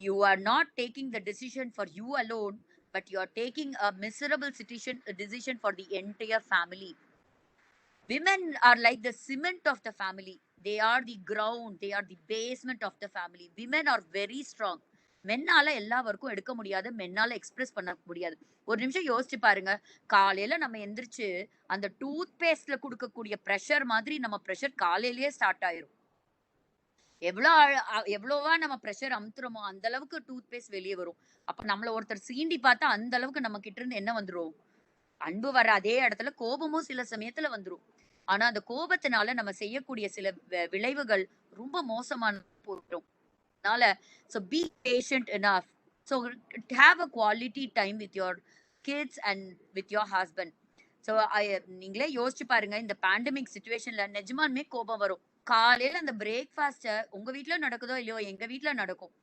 [SPEAKER 2] you are not taking the decision for you alone, but you are taking a miserable decision for the entire family. Women are like the cement of the family. They are the ground, they are the basement of the family. Women are very strong. மென்னால எல்லா ஒர்க்கும் எடுக்க முடியாது, மென்னால express பண்ண முடியாது. ஒரு நிமிஷம் யோசிச்சு பாருங்க, காலையில நம்ம எந்திரிச்சு அந்த டூத் பேஸ்ட்ல கொடுக்கக்கூடிய ப்ரெஷர் மாதிரி நம்ம ப்ரெஷர் காலையிலேயே ஸ்டார்ட் ஆயிரும். எவ்வளோவா நம்ம ப்ரெஷர் அமுத்துறோமோ அந்த அளவுக்கு டூத் பேஸ்ட் வெளியே வரும். அப்ப நம்மள ஒருத்தர் சீண்டி பார்த்தா அந்த அளவுக்கு நம்ம கிட்ட இருந்து என்ன வந்துரும், அன்பு வர அதே இடத்துல கோபமும் சில சமயத்துல வந்துரும். ஆனா அந்த கோபத்தினால நம்ம செய்யக்கூடிய சில விளைவுகள் ரொம்ப மோசமான போயிடும். அதனால so be patient enough. So have a quality time with your kids and with your husband. So நீங்களே யோசிச்சு பாருங்க, இந்த பேண்டமிக் சிச்சுவேஷன்ல நிஜமாலுமே கோபம் வரும். காலையில அந்த பிரேக்ஃபாஸ்ட உங்க வீட்டுல நடக்குதோ இல்லையோ, எங்க வீட்டுல நடக்கும்.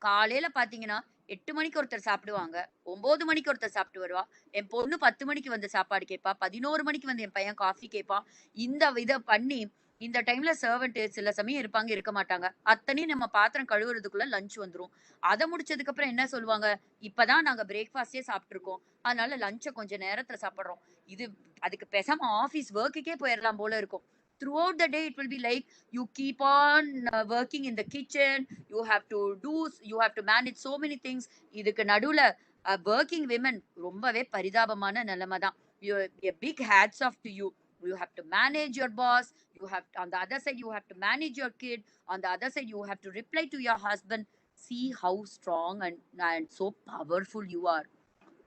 [SPEAKER 2] காலையில பாத்தீங்கன்னா 8 மணிக்கு ஒருத்தர் சாப்பிடுவாங்க, 9 மணிக்கு ஒருத்தர் சாப்பிட்டு வருவா. என் பொண்ணு 10 மணிக்கு வந்து சாப்பாடு கேட்பா, 11 மணிக்கு வந்து என் பையன் காஃபி கேட்பான். இந்த இதை பண்ணி இந்த டைம்ல சர்வெண்ட் சில சமயம் இருப்பாங்க, இருக்க மாட்டாங்க. அத்தனையும் நம்ம பாத்திரம் கழுவுறதுக்குள்ள லஞ்ச் வந்துரும். அதை முடிச்சதுக்கு அப்புறம் என்ன சொல்லுவாங்க, இப்பதான் நாங்க பிரேக்ஃபாஸ்டே சாப்பிட்டு இருக்கோம், அதனால லஞ்சை கொஞ்சம் நேரத்துல சாப்பிடுறோம். இது அதுக்கு பேசாம ஆபீஸ் ஒர்க்குக்கே போயிடலாம் போல இருக்கும். Throughout the day it will be like you keep on working in the kitchen, you have to manage so many things. இதுக்கு நடுவுல working women ரொம்பவே பரிதாபமான நிலைமை தான். A big hats off to you. You have to manage your boss, on the other side you have to manage your kid, on the other side you have to reply to your husband. See how strong and so powerful you are.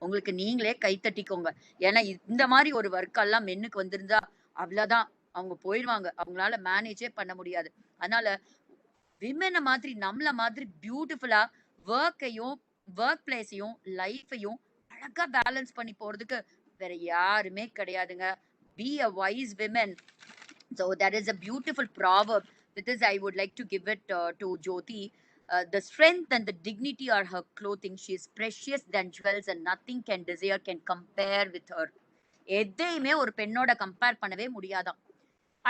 [SPEAKER 2] உங்களுக்கு நீங்களே கை தட்டிக்கோங்க. ஏன்னா இந்த மாதிரி ஒரு work எல்லாம் மென்னுக்கு வந்திருந்தா அவ்வளவுதான், அவங்க போயிடுவாங்க, அவங்களால மேனேஜே பண்ண முடியாது. அதனால விமனை மாதிரி நம்மள மாதிரி பியூட்டிஃபுல்லா ஒர்க்கையும் ஒர்க் பிளேஸையும் லைஃபையும் அழகா பேலன்ஸ் பண்ணி போறதுக்கு வேற யாருமே கிடையாதுங்க. Be a wise woman. So that is a beautiful proverb. With this I would like to give it to Jyoti. The strength and the dignity are her clothing. She is precious than jewels, and nothing can desire can compare with her. எதையுமே ஒரு பெண்ணோட compare பண்ணவே முடியாதாம்.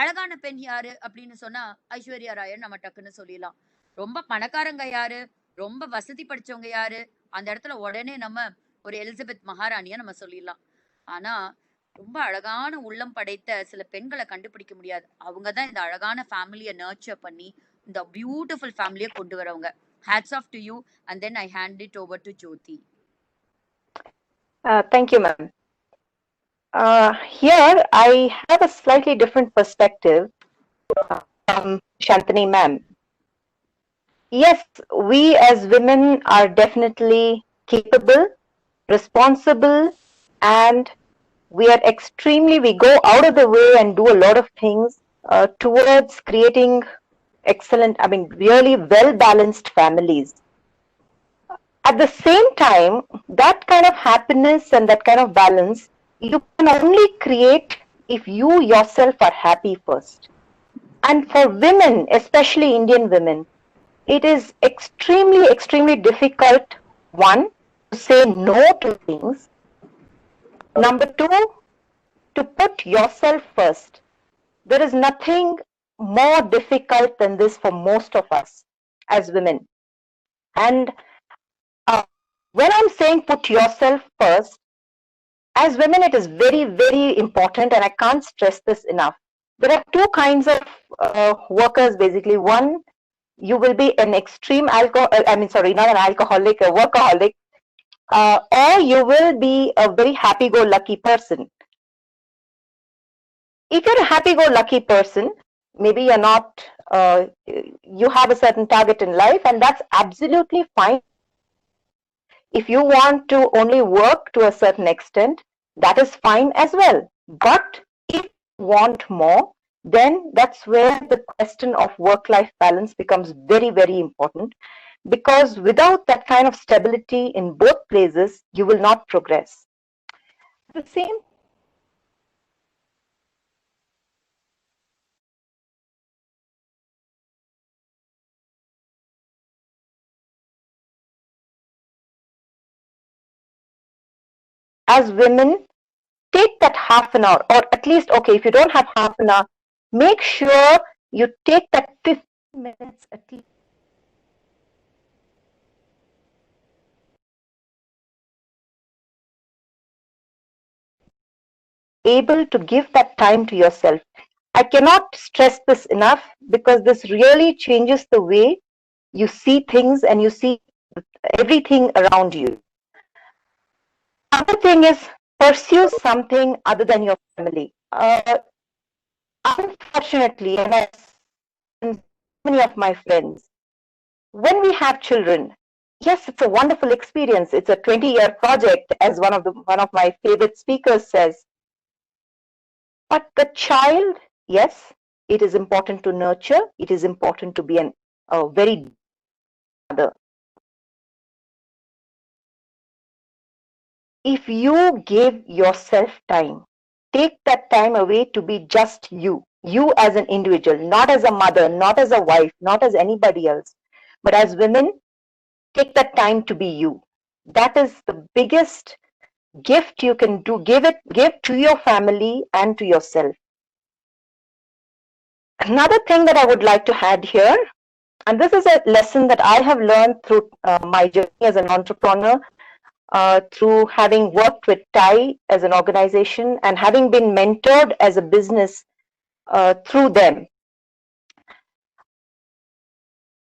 [SPEAKER 2] அழகான பெண் யாரு அப்படின்னு சொன்னா ஐஸ்வர்யா ராயன் நம்ம டக்குன்னு சொல்லிடலாம். ரொம்ப பணக்காரங்க யாரு, ரொம்ப வசதி படிச்சவங்க யாரு, அந்த இடத்துல உடனே நம்ம ஒரு எலிசபெத் மகாராணிய நம்ம சொல்லிடலாம். ஆனா ரொம்ப அழகான உள்ளம் படைத்த சில பெண்களை கண்டுபிடிக்க முடியாது. அவங்க தான் இந்த அழகான ஃபேமிலியை நர்ச்சர் பண்ணி இந்த பியூட்டிஃபுல் ஃபேமிலியை கொண்டு வரவங்க. Hats off to you, and then I hand it over to Jothi.
[SPEAKER 4] Thank you, ma'am. Here I have a slightly different perspective from Shantini ma'am. Yes, we as women are definitely capable, responsible, and we go out of the way and do a lot of things towards creating excellent, really well-balanced families. At the same time, that kind of happiness and that kind of balance you can only create if you yourself are happy first. And for women, especially Indian women, it is extremely difficult, one, to say no to things. Number two, to put yourself first. There is nothing more difficult than this for most of us as women. And when I'm saying put yourself first, as women, it is very important, and I can't stress this enough. There are two kinds of workers, basically. One, you will be an extreme not an alcoholic, a workaholic, or you will be a very happy-go-lucky person. If you're a happy-go-lucky person, maybe you're not, you have a certain target in life, and that's absolutely fine. If you want to only work to a certain extent, that is fine as well. But if you want more, then that's where the question of work-life balance becomes very important, because without that kind of stability in both places, you will not progress. The same as women, take that half an hour, or at least, okay, if you don't have half an hour, make sure you take that 15 minutes at least. Able to give that time to yourself. I cannot stress this enough, because this really changes the way you see things and you see everything around you. Other thing is, pursue something other than your family. Unfortunately, and as many of my friends, when we have children, yes, it's a wonderful experience. It's a 20-year project, as one of my favorite speakers says. But the child, yes, it is important to nurture. It is important to be a very mother. If you give yourself time, take that time away to be just you as an individual, not as a mother, not as a wife, not as anybody else, but as women, take that time to be you. That is the biggest gift you can do. Give to your family and to yourself. Another thing that I would like to add here, and this is a lesson that I have learned through my journey as an entrepreneur, through having worked with TIE as an organization and having been mentored as a business through them.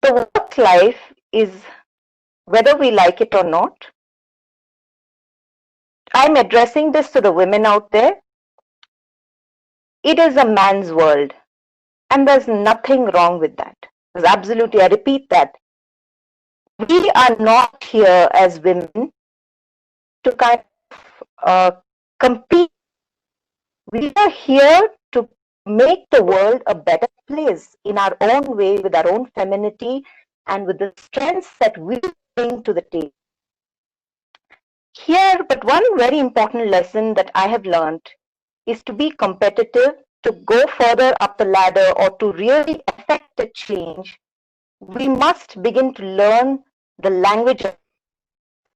[SPEAKER 4] The work life is, whether we like it or not, I'm addressing this to the women out there, it is a man's world, and there's nothing wrong with that. There's absolutely, I repeat that. We are not here as women to kind of compete. We are here to make the world a better place in our own way, with our own femininity and with the strengths that we bring to the table. Here, but one very important lesson that I have learned is to be competitive, to go further up the ladder, or to really affect a change. we must begin to learn the language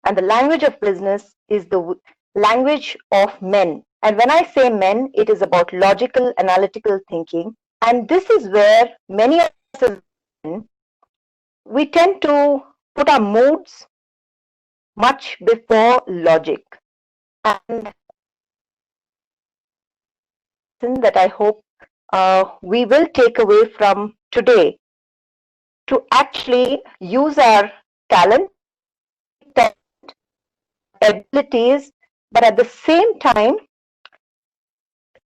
[SPEAKER 4] and the language of business is the language of men. And when I say men, it is about logical, analytical thinking. And this is where many of us as men, we tend to put our moods much before logic. And that I hope we will take away from today to actually use our talent, abilities, but at the same time,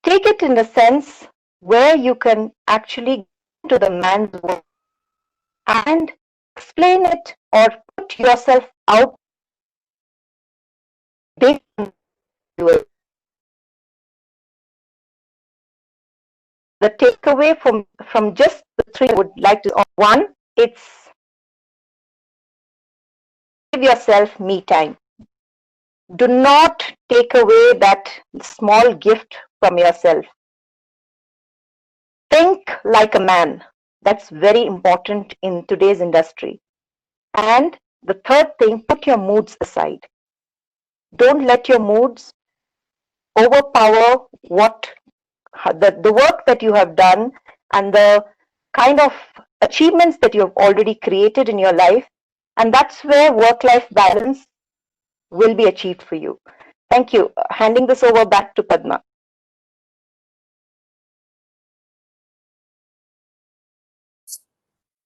[SPEAKER 4] take it in the sense where you can actually go to the man's world and explain it or put yourself out based on it. The takeaway from just the three I would like to one, it's give yourself me time. Do not take away that small gift from yourself. Think like a man. That's very important in today's industry. And the third thing, put your moods aside. Don't let your moods overpower the work that you have done and the kind of achievements that you have already created in your life. And that's where work-life balance will be achieved for you. Thank you. Handing this over back to Padma.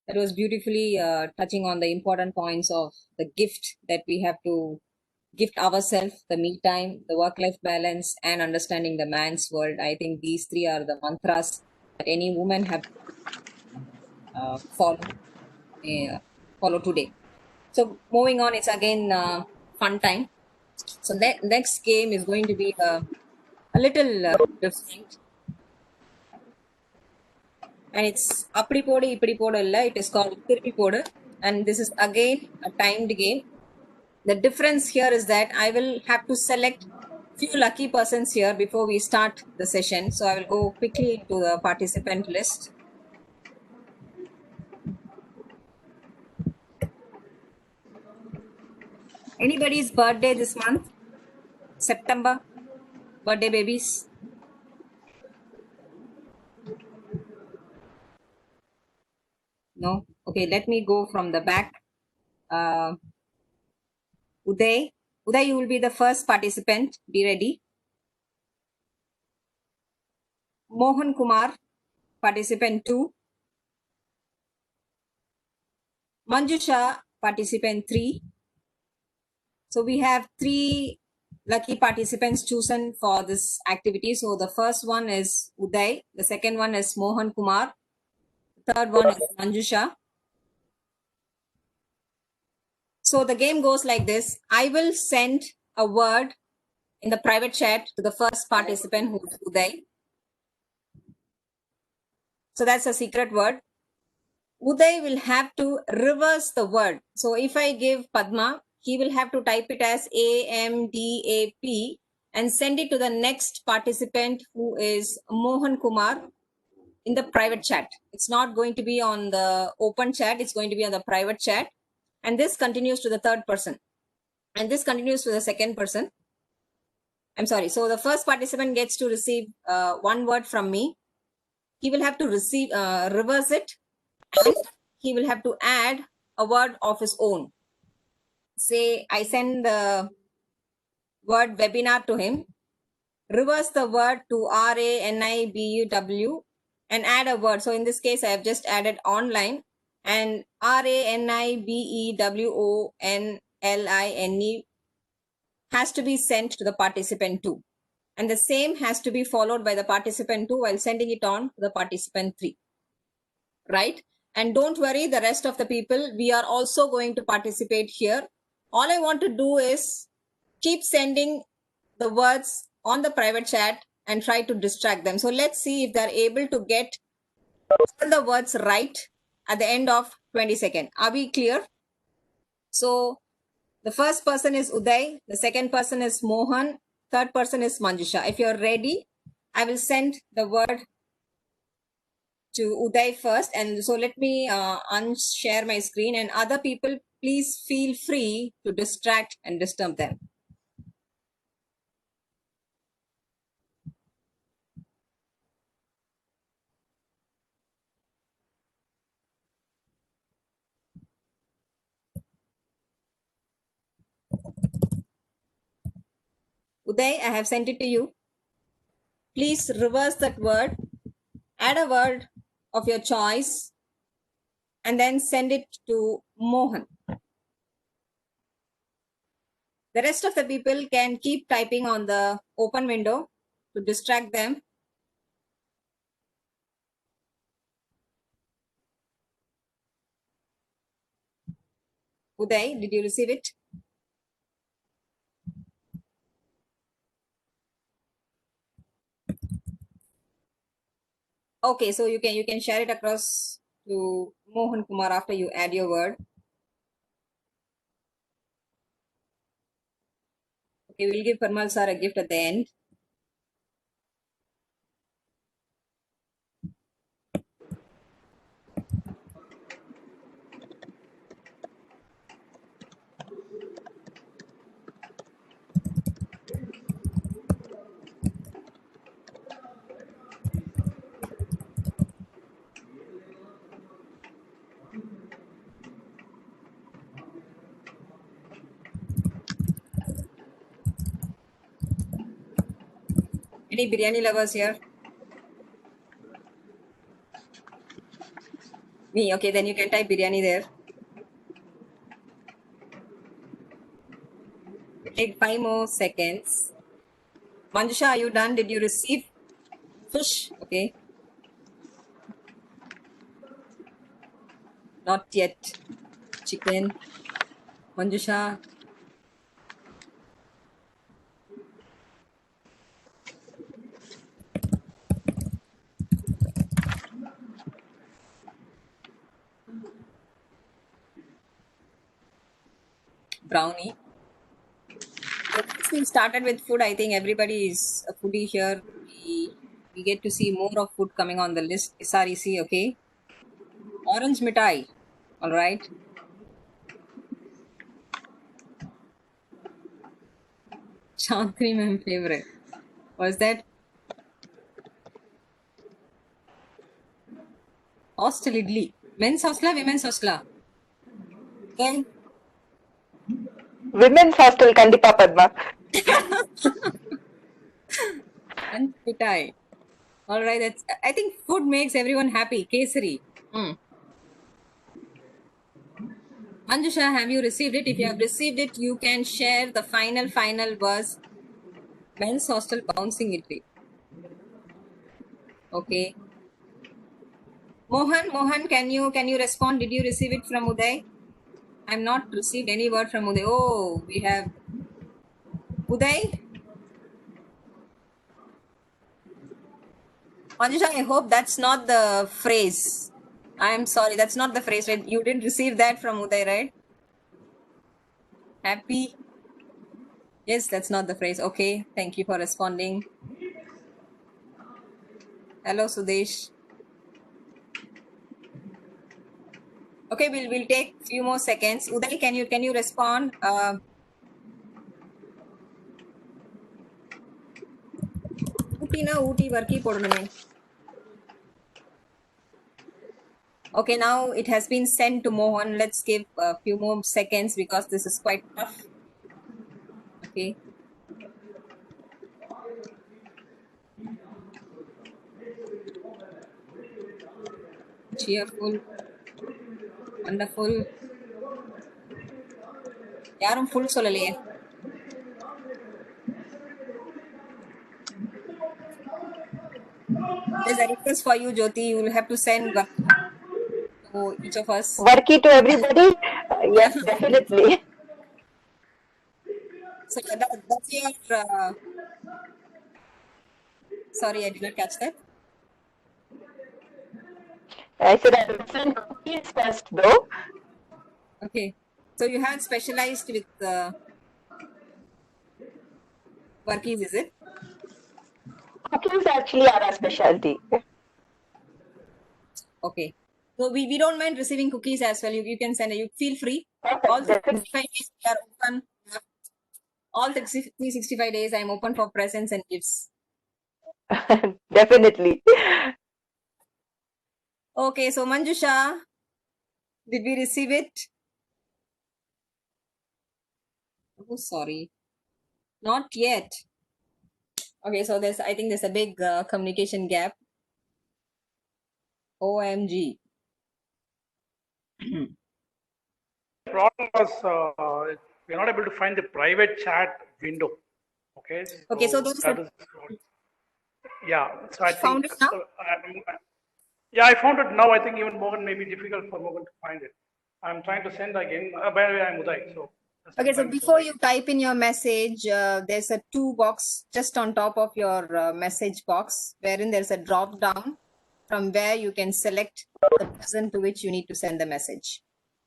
[SPEAKER 3] That was beautifully touching on the important points of the gift that we have to gift ourselves, the me time, the work-life balance, and understanding the man's world. I think these three are the mantras that any woman have follow today. So moving on, it's again fun time. So next game is going to be a little different. And it's appadi podu ipadi podu illa, it is called Tirpi podu, and this is again a timed game. The difference here is that I will have to select few lucky persons here before we start the session. So I will go quickly into the participant list. Anybody's birthday this month? September? Birthday babies? No? Okay, let me go from the back. Uday, you will be the first participant. Be ready. Mohan Kumar, participant 2. Manjusha, participant 3. So we have 3 lucky participants chosen for this activity. So the first one is Uday, the second one is Mohan Kumar, the third one is Manjusha. So the game goes like this. I will send a word in the private chat to the first participant, who is Uday. So that's a secret word. Uday will have to reverse the word. So if I give Padma, he will have to type it as AMDAP and send it to the next participant, who is Mohan Kumar, in the private chat. It's not going to be on the open chat. It's going to be on the private chat. And this continues to the third person. And this continues to the second person. I'm sorry. So the first participant gets to receive one word from me. He will have to reverse it, and he will have to add a word of his own. Say I send the word webinar to him, reverse the word to RANIBUW and add a word. So in this case, I have just added online, and RANIBEWONLINE has to be sent to the participant 2. And the same has to be followed by the participant 2 while sending it on to the participant 3. Right? And don't worry, the rest of the people, we are also going to participate here. All I want to do is keep sending the words on the private chat and try to distract them. So let's see if they're able to get all the words right at the end of 20 seconds. Are we clear? So the first person is Uday, the second person is Mohan, third person is Manjusha. If you're ready, I will send the word to Uday first, and so let me unshare my screen, and other people, please feel free to distract and disturb them. Uday, I have sent it to you. Please reverse that word, add a word of your choice, and then send it to Mohan. The rest of the people can keep typing on the open window to distract them. Uday, did you receive it? Okay, so you can share it across to Mohan Kumar after you add your word. Okay, we'll give Parmal sir a gift at the end. Any biryani lovers here? Me, okay, then you can type biryani there. Take 5 more seconds. Manjusha, are you done? Did you receive fish? Okay. Not yet. Chicken. Manjusha. Brownie. Since we started with food, I think everybody is a foodie here. We get to see more of food coming on the list. SREC, okay. Orange mithai. All right. Chandri, my favorite. Was that hostel idli? Men's hostla, women's hostla? Okay.
[SPEAKER 4] Women's hostel, Kandipa Padma.
[SPEAKER 3] And mithai. All right. That's. I think food makes everyone happy. Kesari. Manjusha, have you received it? If you have received it, you can share the final was men's hostel bouncing idli. Okay. Mohan, can you respond? Did you receive it from Uday? I'm not received any word from Uday. Oh, we have Uday. Manjusha, I hope that's not the phrase. I'm sorry, that's not the phrase, right? You didn't receive that from Uday, right? Happy? Yes, that's not the phrase. Okay, thank you for responding. Hello, Sudesh. Okay, we'll take few more seconds. Uday, can you respond? Ooty varki podunume. Okay, now it has been sent to Mohan. Let's give a few more seconds because this is quite tough. Okay. Cheerful. Wonderful. யாரும் full சொல்லலையே. There's a request for you, Jyoti. You will have to send to each of us.
[SPEAKER 4] Varki to everybody? Yes, definitely.
[SPEAKER 3] So that's your. Sorry, I did not catch that.
[SPEAKER 4] I said I will send cookies first, though.
[SPEAKER 3] Okay. So you have specialized with Varkis, is it?
[SPEAKER 4] Cookies actually are our specialty.
[SPEAKER 3] Okay. So we don't mind receiving cookies as well. You can send it. You feel free. All
[SPEAKER 4] Definitely.
[SPEAKER 3] 365 days we are open. All 365 days I am open for presents and gifts.
[SPEAKER 4] Definitely.
[SPEAKER 3] Okay, so Manjusha, did we receive it? Oh, sorry. Not yet. Okay, so I think there's a big communication gap. OMG.
[SPEAKER 5] Problem was we're not able to find the private chat window. Okay.
[SPEAKER 3] Okay, so there's
[SPEAKER 5] that
[SPEAKER 3] a,
[SPEAKER 5] is, yeah. So I
[SPEAKER 3] found
[SPEAKER 5] think,
[SPEAKER 3] it now?
[SPEAKER 5] yeah, I found it now. I think even Morgan may be difficult for Morgan to find it. I'm trying to send again. By the way, I'm Uday. So.
[SPEAKER 3] Okay, so before you type in your message, there's a 2 box just on top of your message box, wherein there's a drop down from where you can select the person to which you need to send the message.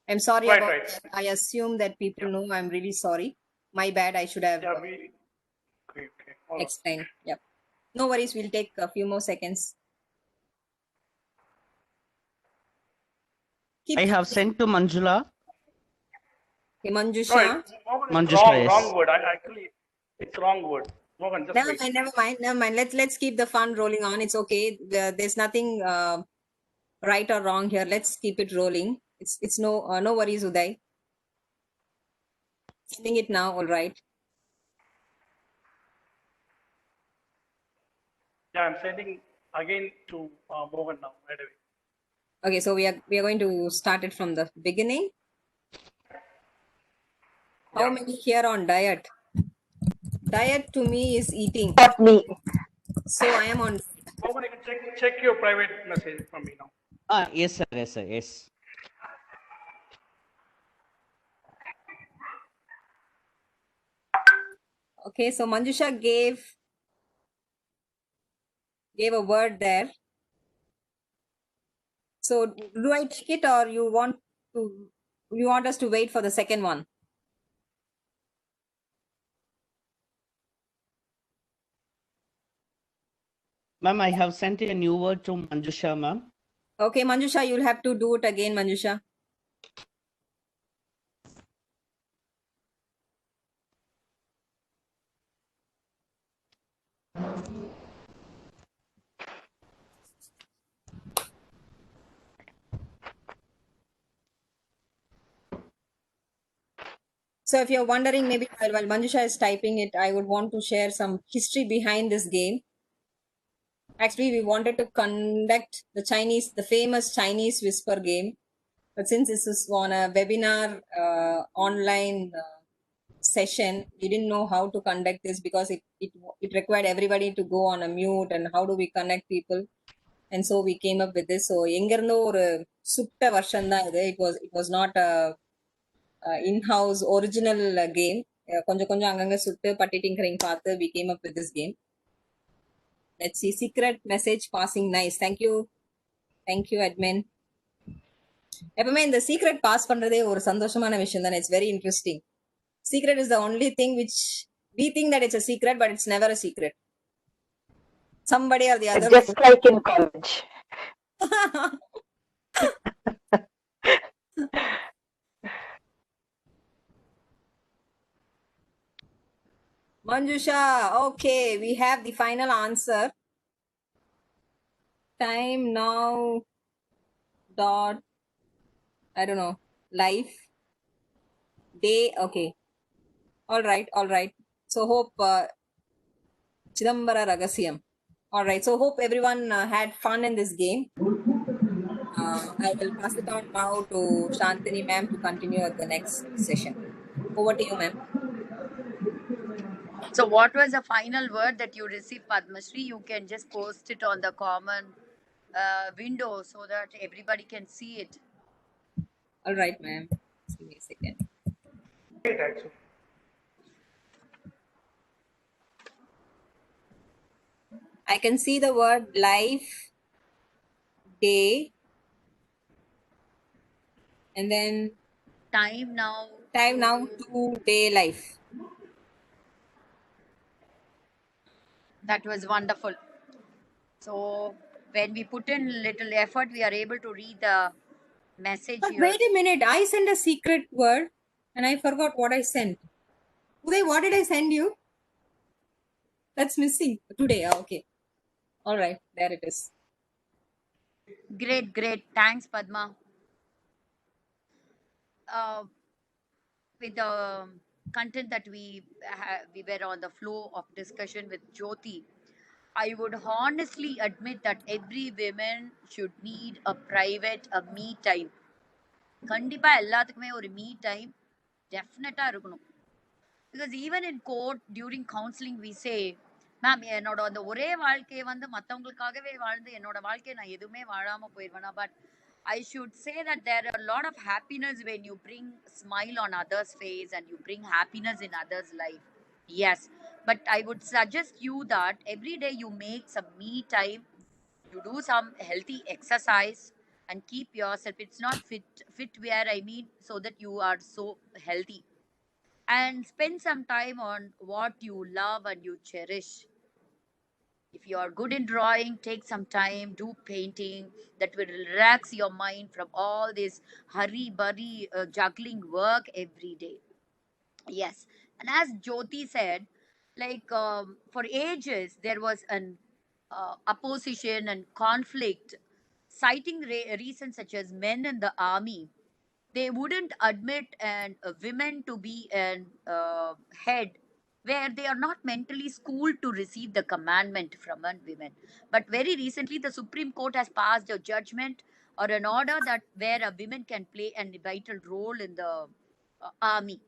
[SPEAKER 3] I'm sorry
[SPEAKER 5] Right,
[SPEAKER 3] about
[SPEAKER 5] right.
[SPEAKER 3] that. I assume that people know. I'm really sorry. My bad. I should have
[SPEAKER 5] Yeah, okay. All right.
[SPEAKER 3] explained. Yep. No worries. We'll take a few more seconds.
[SPEAKER 6] I have sent to Manjula.
[SPEAKER 3] Okay,
[SPEAKER 5] No,
[SPEAKER 3] Manjusha.
[SPEAKER 5] Morgan is
[SPEAKER 6] Manjusha,
[SPEAKER 5] wrong
[SPEAKER 6] yes.
[SPEAKER 5] word. Actually, it's wrong word. Morgan, just
[SPEAKER 3] Never
[SPEAKER 5] wait.
[SPEAKER 3] mind, never mind. Let's keep the fun rolling on. It's okay. There's nothing right or wrong here. Let's keep it rolling. It's no worries, Uday. Sending it now. All right.
[SPEAKER 5] Yeah, I'm sending again to Morgan now. Right away.
[SPEAKER 3] Okay, so we are going to start it from the beginning. How
[SPEAKER 5] Yeah.
[SPEAKER 3] many here on diet? Diet to me is eating.
[SPEAKER 4] Not me.
[SPEAKER 3] So I am on.
[SPEAKER 5] Morgan, you can check your private message from me now.
[SPEAKER 6] Yes, sir. Yes, sir. Yes.
[SPEAKER 3] Okay, so Manjusha gave a word there. So do I take it, or you want us to wait for the second one?
[SPEAKER 6] Ma'am, I have sent a new word to Manjusha, ma'am.
[SPEAKER 3] Okay, Manjusha, you'll have to do it again, Manjusha. So if you're wondering, maybe while Manjusha is typing it, I would want to share some history behind this game. Actually, we wanted to conduct the famous Chinese whisper game. But since this is on a webinar online session, we didn't know how to conduct this because it required everybody to go on a mute, and how do we connect people? And so we came up with this. So எங்கிருந்தோ ஒரு சுட்ட வருஷம் தான் இது. It was not a in-house original game. கொஞ்சம் கொஞ்சம் அங்கங்க சுட்டு பட்டி டிங்கரிங் பார்த்து we came up with this game. Let's see. Secret message passing. Nice. Thank you admin. எப்பவுமே இந்த சீக்ரெட் பாஸ் பண்றதே ஒரு சந்தோஷமான விஷயம் தானே. It's very interesting. Secret is the only thing which we think that it's a secret, but it's never a secret. Somebody or the other.
[SPEAKER 4] Just like in college.
[SPEAKER 3] Manjusha, okay, we have the final answer. Time now. Dot. I don't know. Life. Day. Okay. All right. So hope Chidambara Ragasyam. All right. So hope everyone had fun in this game. I will pass it on now to Shantini ma'am to continue at the next session. Over to you, ma'am.
[SPEAKER 2] So, what was the final word that you received, Padmasree? You can just post it on the common window so that everybody can see it.
[SPEAKER 3] All right, ma'am. Give me a second.
[SPEAKER 5] Great, actually.
[SPEAKER 3] I can see the word life, day, and then
[SPEAKER 2] Time now.
[SPEAKER 3] to day life.
[SPEAKER 2] That was wonderful. So, when we put in little effort, we are able to read the message
[SPEAKER 3] But
[SPEAKER 2] here.
[SPEAKER 3] wait a minute, I sent a secret word and I forgot what I sent. Uday, what did I send you? That's missing today. Okay. All right, there it is.
[SPEAKER 2] Great, great. Thanks, Padma. With the content that we were on the flow of discussion with Jyoti, I would honestly admit that every woman should need a me time. கண்டிப்பா எல்லாத்துக்குமே ஒரு me time டெஃபினட்டா இருக்கணும். Because even in court during counseling we say, ma'am என்னோட அந்த ஒரே வாழ்க்கையை வந்து மற்றவங்களுக்காகவே வாழ்ந்து என்னோட வாழ்க்கையை நான் எதுவுமே வாழாம போயிடுவேனா, but I should say that there are a lot of happiness when you bring smile on others' face and you bring happiness in others' life. Yes, but I would suggest you that every day you make some me time, you do some healthy exercise and keep yourself. It's not fit where I mean, so that you are so healthy, and spend some time on what you love and you cherish. If you are good in drawing, take some time, do painting. That will relax your mind from all this hurry burry juggling work every day. Yes, and as Jyoti said, like for ages there was an opposition and conflict, citing reasons such as men in the army. They wouldn't admit an women to be an head where they are not mentally schooled to receive the commandment from a women. But very recently, the Supreme Court has passed a judgment or an order that where a women can play a vital role in the army.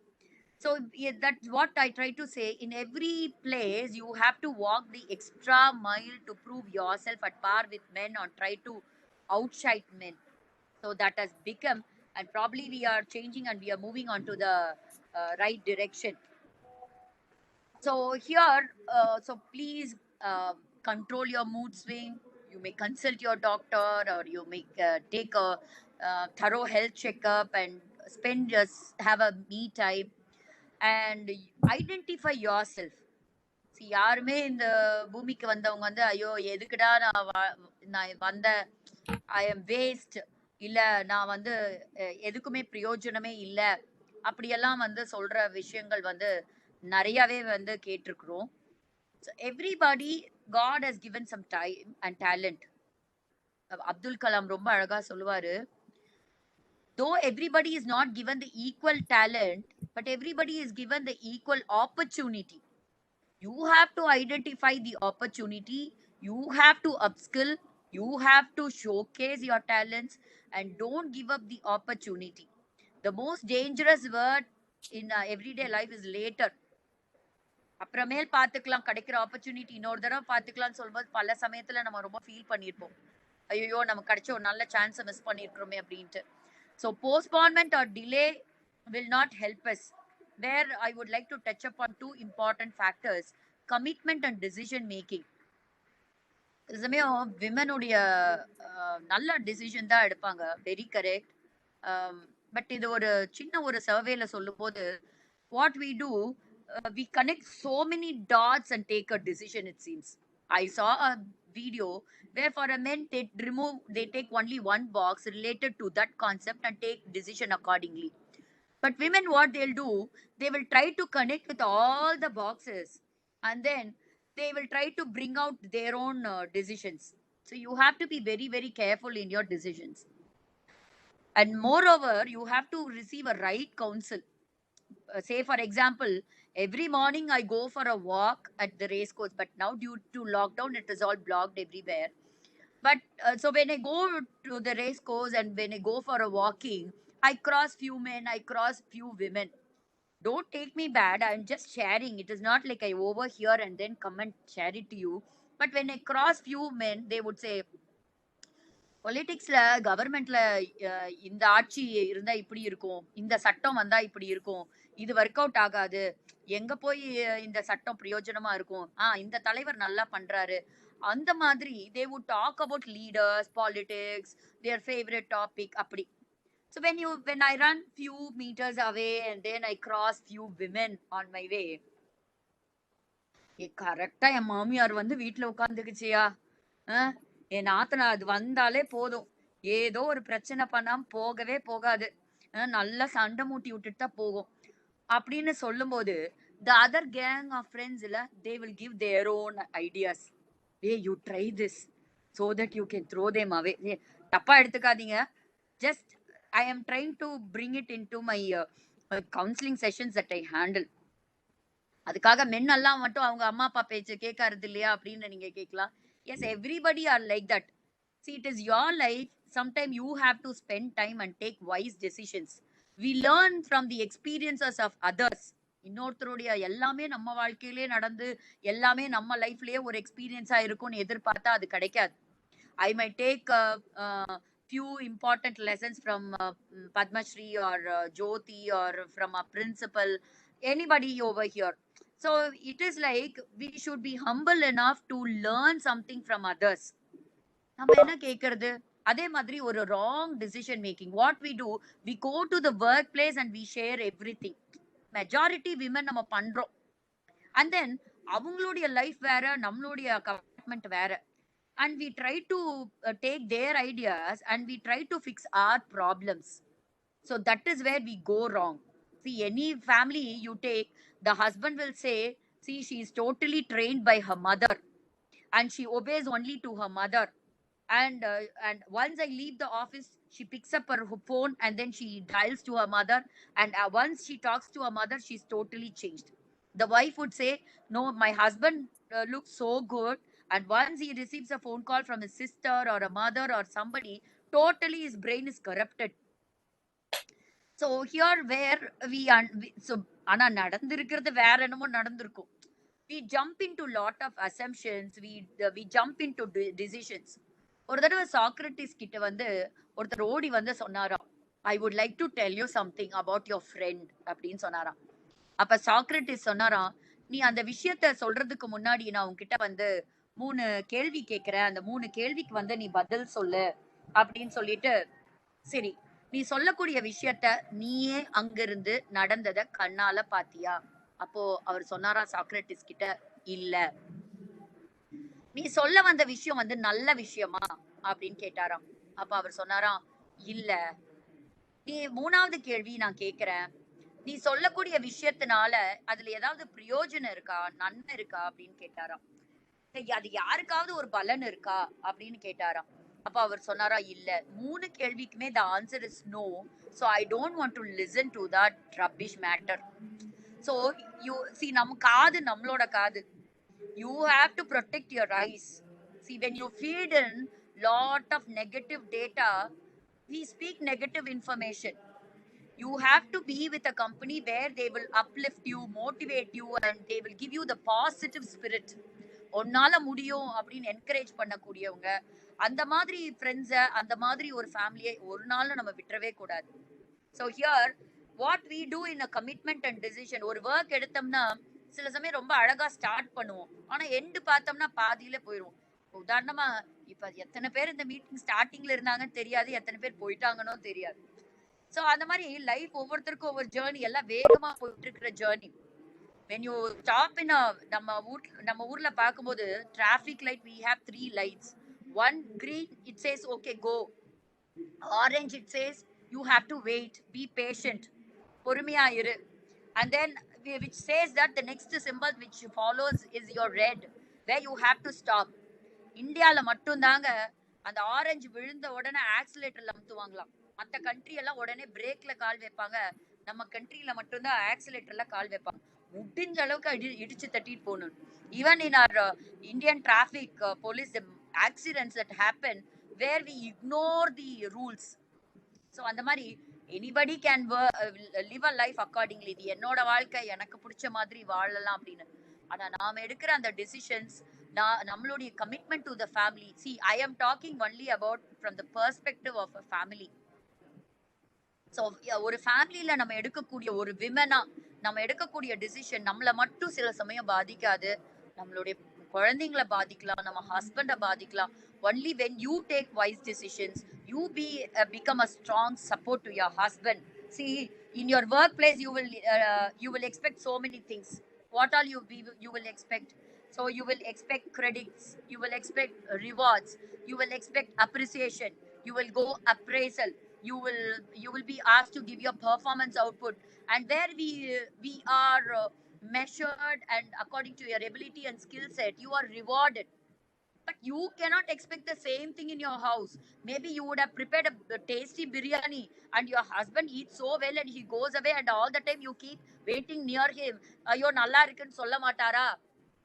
[SPEAKER 2] So yeah, that's what I try to say. In every place, you have to walk the extra mile to prove yourself at par with men or try to outshine men. So that has become, and probably we are changing and we are moving on to the right direction. So here, so please control your mood swing. You may consult your doctor, or you may take a thorough health checkup and have a me time and identify yourself. See, யாருமே இந்த பூமிக்கு வந்தவங்க வந்து ஐயோ எதுக்குடா நான் வந்த I am waste இல்ல நான் வந்து எதுக்குமே பிரயோஜனமே இல்லை அப்படியெல்லாம் வந்து சொல்ற விஷயங்கள் வந்து நிறையவே வந்து கேட்டிருக்கிறோம். So everybody, God has given some time and talent. Abdul Kalam ரொம்ப அழகா சொல்லுவாரு, though everybody is not given the equal talent, but everybody is given the equal opportunity. You have to identify the opportunity, you have to upskill, you have to showcase your talents, and don't give up the opportunity. The most dangerous word in everyday life is later. அப்புறமேல் பார்த்துக்கலாம், கிடைக்கிற opportunity இன்னொரு தடவை பார்த்துக்கலாம்னு சொல்லும்போது பல சமயத்தில் நம்ம ரொம்ப ஃபீல் பண்ணியிருப்போம், ஐயோ நமக்கு கிடைச்ச ஒரு நல்ல சான்ஸை மிஸ் பண்ணியிருக்கிறோமே அப்படின்ட்டு. So postponement or delay will not help us. Where I would like to touch upon two important factors: commitment and decision making. சமயம் விமனுடைய நல்ல டிசிஷன் தான் எடுப்பாங்க, வெரி கரெக்ட். பட் இது ஒரு சின்ன ஒரு சர்வேல சொல்லும் போது what we do, we connect so many dots and take a decision, it seems. I saw a video where for a men they take only one box related to that concept and take decision accordingly. But women, what they'll do, they will try to connect with all the boxes and then they will try to bring out their own decisions. So you have to be very, very careful in your decisions. And moreover, you have to receive a right counsel. Say, for example, every morning I go for a walk at the race course, but now due to lockdown, it is all blocked everywhere. But so when I go to the race course and when I go for a walking, I cross few men, I cross few women. Don't take me bad, I'm just sharing. It is not like I overhear and then come and share it to you. But when I cross few men, they would say, பொலிட்டிக்ஸ்ல கவர்மெண்ட்ல இந்த ஆட்சி இருந்தா இப்படி இருக்கும், இந்த சட்டம் வந்தா இப்படி இருக்கும், இது ஒர்க் அவுட் ஆகாது, எங்க போய் இந்த சட்டம் பிரயோஜனமா இருக்கும், இந்த தலைவர் நல்லா பண்றாரு, அந்த மாதிரி they would talk about leaders, politics, their favorite topic அப்படி. So when I run few meters away and then I cross few women on my way, கரெக்டா என் மாமியார் வந்து வீட்டுல உட்காந்துக்குச்சியா, என் நாத்தனா அது வந்தாலே போதும், ஏதோ ஒரு பிரச்சனை பண்ணாம போகவே போகாது. நல்லா சண்டை மூட்டி விட்டுட்டு தான் போகும். அப்படின்னு சொல்லும்போது, the other gang of friends இல்ல, they will give their own ideas. Hey, you try this so that you can throw them away. தப்பா எடுத்துக்காதீங்க. Just I am trying to bring it into my counseling sessions that I handle. அதுக்காக மென்னெல்லாம் மட்டும் அவங்க அம்மா அப்பா பேச்சு கேட்கறது இல்லையா அப்படின்னு நீங்க கேட்கலாம். Yes, everybody are like that. See, it is your life. Sometimes you have to spend time and take wise decisions. We learn from the experiences of others. இன்னொருத்தருடைய எல்லாமே நம்ம வாழ்க்கையிலே நடந்து எல்லாமே நம்ம லைஃப்லயே ஒரு எக்ஸ்பீரியன்ஸா இருக்கும்னு எதிர்பார்த்தா அது கிடைக்காது. I might take few important lessons from Padma Shri or Jyoti or from a principal, anybody over here. So it is like we should be humble enough to learn something from others. நம்ம என்ன கேக்குறது? அதே மாதிரி ஒரு wrong decision making. What we do, we go to the workplace and we share everything. Majority women நம்ம பண்றோம். And then அவங்களுடைய life வேற, நம்மளுடைய கமிட்மெண்ட் வேற. And we try to take their ideas and we try to fix our problems. So that is where we go wrong. See, any family you take, the husband will say, see, she is totally trained by her mother and she obeys only to her mother. And once I leave the office, she picks up her phone and then she dials to her mother. And once she talks to her mother, she's totally changed. The wife would say, no, my husband looks so good. And once he receives a phone call from his sister or a mother or somebody, totally his brain is corrupted. So here where so ஆனா நடந்திருக்கிறது வேற என்னமோ நடந்திருக்கும். We jump into lot of assumptions, we jump into decisions. ஒரு தடவை Socrates கிட்ட வந்து ஒருத்தர் ஓடி வந்து சொன்னாராம், I would like to tell you something about your friend அப்படின்னு சொன்னாராம். அப்ப சாக்ரட்டிஸ் சொன்னாராம், நீ அந்த விஷயத்த சொல்றதுக்கு முன்னாடி நான் உன்கிட்ட வந்து 3 கேள்வி கேட்கிறேன், அந்த 3 கேள்விக்கு வந்து நீ பதில் சொல்லு அப்படின்னு சொல்லிட்டு, சரி நீ சொல்லக்கூடிய விஷயத்த நீயே அங்கிருந்து நடந்தத கண்ணால பாத்தியா? அப்போ அவர் சொன்னாரா சாக்ரட்டிஸ் கிட்ட, இல்ல. நீ சொல்ல வந்த விஷயம் வந்து நல்ல விஷயமா அப்படின்னு கேட்டாராம். அப்ப அவர் சொன்னாராம், இல்ல. நீ 3வது கேள்வி நான் கேக்குறேன், நீ சொல்லக்கூடிய விஷயத்தினால அதுல ஏதாவது பிரயோஜனம் இருக்கா, நன்மை இருக்கா அப்படின்னு கேட்டாராம். அது யாருக்காவது ஒரு பலன் இருக்கா அப்படின்னு கேட்டாராம். அப்ப அவர் சொன்னாரா, இல்ல. 3 கேள்விக்குமே the answer is no. So I don't want to listen to that rubbish matter. So you see, நம்ம காது நம்மளோட காது. You have to protect your eyes. See, when you feed in lot of negative data, we speak negative information. You have to be with a company where they will uplift you, motivate you, and they will give you the positive spirit. உன்னால முடியும் அப்படின்னு encourage பண்ணக்கூடியவங்க, அந்த மாதிரி ஃப்ரெண்ட்ஸை, அந்த மாதிரி ஒரு ஃபேமிலியை ஒரு நாள் நம்ம விட்டுறவே கூடாது. So here what we do in a commitment and decision, ஒரு ஒர்க் எடுத்தோம்னா சில சமயம் ரொம்ப அழகா ஸ்டார்ட் பண்ணுவோம், ஆனா எண்டு பார்த்தோம்னா பாதியில போயிடுவோம். உதாரணமா இப்ப எத்தனை பேர் இந்த மீட்டிங் ஸ்டார்டிங்ல இருந்தாங்கன்னு தெரியாது, எத்தனை பேர் போயிட்டாங்கன்னு தெரியாது. ஸோ அந்த மாதிரி லைஃப் ஒவ்வொருத்தருக்கும் ஒவ்வொரு ஜேர்னி, எல்லாம் வேகமா போயிட்டு இருக்கிற journey. when you stop in a நம்ம ஊர்ல பாக்கும்போது traffic light, we have 3 lights. One green, it says okay go. Orange, it says you have to wait, be patient, பொறுமையா இரு. And then which says that the next symbol which follows is your red, where you have to stop. இந்தியால மட்டும் தாங்க அந்த orange விழுந்த உடனே ஆக்சிலேட்டர்ல அமுத்துவாங்களாம். மற்ற country எல்லாம் உடனே பிரேக்ல கால் வைப்பாங்க, நம்ம கண்ட்ரியில மட்டும்தான் ஆக்சிலேட்டர்ல கால் வைப்பாங்க. முடிஞ்ச அளவுக்கு இடிச்சு தட்டிட்டு போகணும். Even in our Indian traffic police accidents that happen where we ignore the rules. So அந்த மாதிரி anybody can live a life accordingly. இது என்னோட வாழ்க்கை, எனக்கு பிடிச்ச மாதிரி வாழலாம் அப்படின்னு. ஆனா நாம எடுக்கிற அந்த டெசிஷன்ஸ், நம்மளுடைய commitment to the family. See, I am talking only about from the perspective of a family. So ஒரு ஃபேமிலியில நம்ம எடுக்கக்கூடிய ஒரு விமனா நம்ம எடுக்கக்கூடிய டிசிஷன் நம்மளை மட்டும் சில சமயம் பாதிக்காது, நம்மளுடைய குழந்தைங்களை பாதிக்கலாம், நம்ம ஹஸ்பண்டை பாதிக்கலாம். Only when you take wise decisions, you become a strong support to your husband. See, in your workplace you will expect so many things. What all you will expect? So you will expect credits, you will expect rewards, you will expect appreciation, you will go appraisal, you will be asked to give your performance output, and where we are measured, and according to your ability and skill set, you are rewarded. But you cannot expect the same thing in your house. Maybe you would have prepared a tasty biryani and your husband eats so well and he goes away, and all the time you keep waiting near him. ஐயோ நல்லா இருக்குன்னு சொல்ல மாட்டாரா,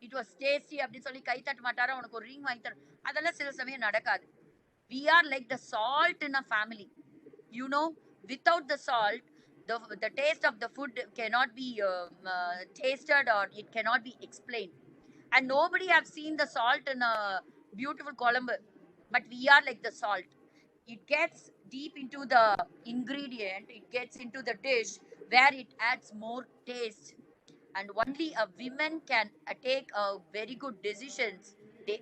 [SPEAKER 2] it was tasty அப்படின்னு சொல்லி கை தட்ட மாட்டாரா, உனக்கு ஒரு ரிங் வாங்கி தர, அதெல்லாம் சில சமயம் நடக்காது. We are like the salt in a family. You know, without the salt, the taste of the food cannot be tasted, or it cannot be explained. And nobody have seen the salt in a beautiful Colombo, but we are like the salt. It gets deep into the ingredient, it gets into the dish where it adds more taste. And only a woman can take very good decisions. They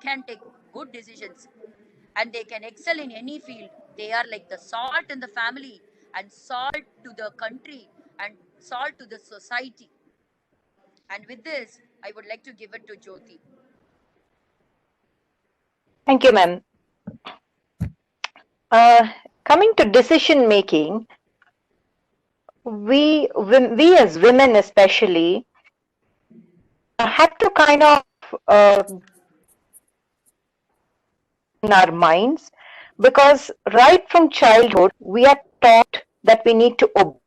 [SPEAKER 2] can take good decisions, and they can excel in any field. They are like the salt in the family, and salt to the country, and salt to the society. And with this, I would like to give it to Jyoti.
[SPEAKER 4] Thank you, ma'am. Coming to decision making, we as women especially have to kind of in our minds, because right from childhood we are taught that we need to obey,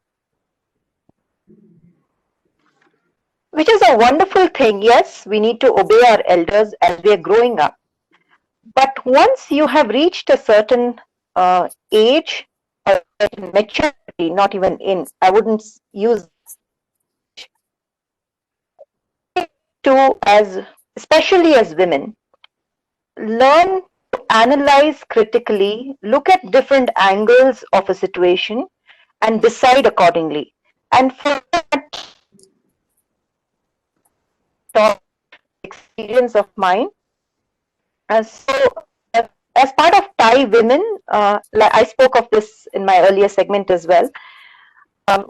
[SPEAKER 4] which is a wonderful thing. Yes, we need to obey our elders as we are growing up. But once you have reached a certain age, a certain maturity, not even in, I wouldn't use to, as especially as women, learn to analyze critically, look at different angles of a situation, and decide accordingly. And for that experience of mine, as part of TiE Women, like I spoke of this in my earlier segment as well,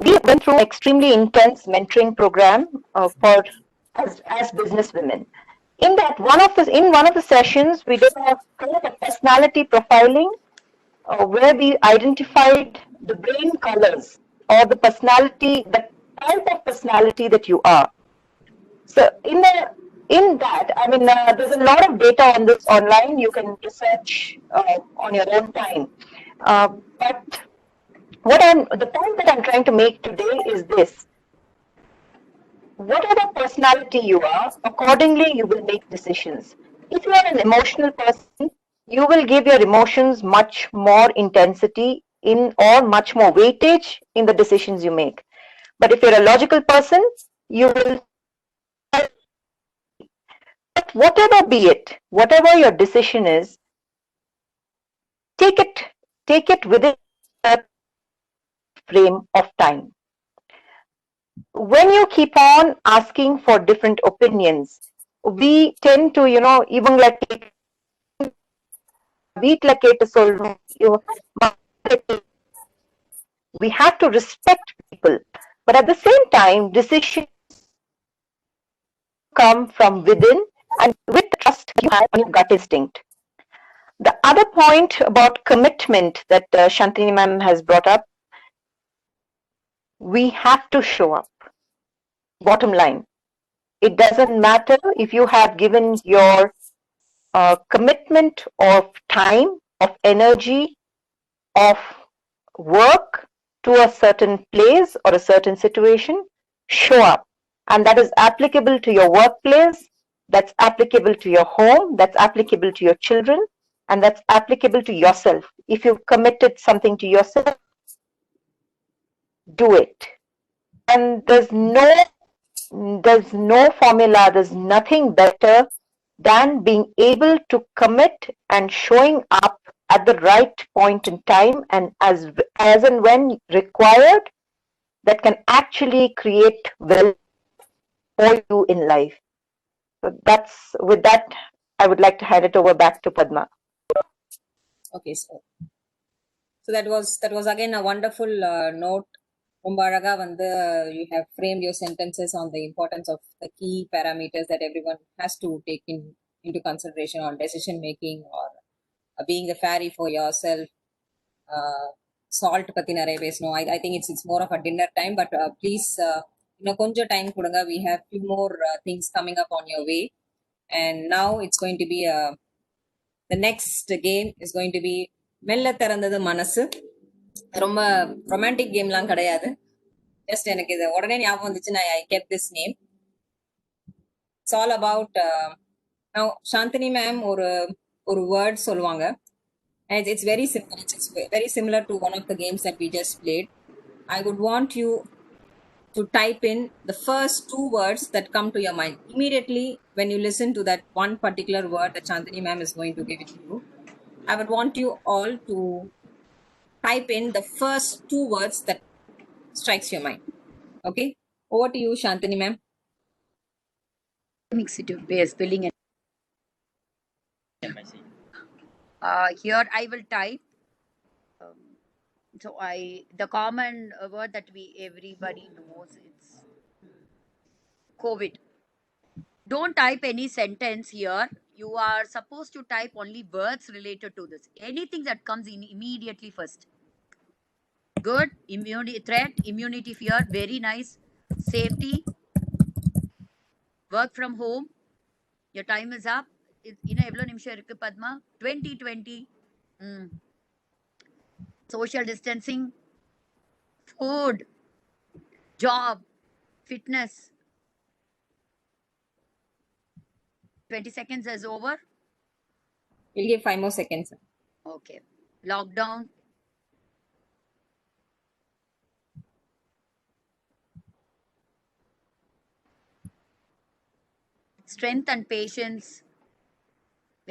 [SPEAKER 4] we went through an extremely intense mentoring program for as business women. In that, one of the sessions, we did a kind of a personality profiling where we identified the brain colors, or the personality, the type of personality that you are. So in that, I mean, there's a lot of data on this online. You can research on your own time. But the point that I'm trying to make today is this: whatever personality you are, accordingly you will make decisions. If you are an emotional person, you will give your emotions much more intensity or much more weightage in the decisions you make. But if you're a logical person, you will. But whatever be it, whatever your decision is, take it within a frame of time. When you keep on asking for different opinions, we tend to, even like we have to respect people, but at the same time, decisions come from within and with trust you have on your gut instinct. The other point about commitment that Shantini ma'am has brought up, we have to show up. Bottom line, it doesn't matter if you have given your commitment of time, of energy, of work to a certain place or a certain situation. Show up, and that is applicable to your workplace, that's applicable to your home, that's applicable to your children, and that's applicable to yourself. If you've committed something to yourself, do it. And there's no formula, there's nothing better than being able to commit and showing up at the right point in time and as and when required, that can actually create wealth for you in life. So with that, I would like to hand it over back to Padma.
[SPEAKER 3] Okay, so that was again a wonderful note ரொம்ப அழகா வந்து you have framed your sentences on the importance of the key parameters that everyone has to take into consideration on decision making or being the fairy for yourself. Salt பத்தி நிறைய பேசணும். I think it's more of a dinner time, but please இன்னும் கொஞ்சம் time கொடுங்க. We have few more things coming up on your way, and now it's going to be the next game is going to be மெல்ல திறந்தது மனசு. ரொம்ப romantic கேம்லாம் கிடையாது. Just எனக்கு இது உடனே ஞாபகம் வந்துச்சு. I kept this name. It's all about now Shantini ma'am ஒரு word சொல்லுவாங்க. And it's very simple. It's very similar to one of the games that we just played. I would want you to type in the first two words that come to your mind. Immediately, when you listen to that one particular word that Chandani ma'am is going to give it to you, I would want you all to type in the first two words that strikes your mind. Okay? Over to you, Shantani ma'am.
[SPEAKER 2] Mix it up, spelling and here I will type. So the common word that everybody knows, it's COVID. Don't type any sentence here. You are supposed to type only words related to this. Anything that comes in immediately first. Good. Immunity threat, immunity fear, very nice. Safety, work from home. Your time is up. இன்னும் எவ்வளவு நிமிஷம் இருக்கு Padma? 2020. Social distancing, food, job, fitness. 20 seconds is over.
[SPEAKER 3] We'll give 5 more seconds.
[SPEAKER 2] Okay. Lockdown. Strength and patience.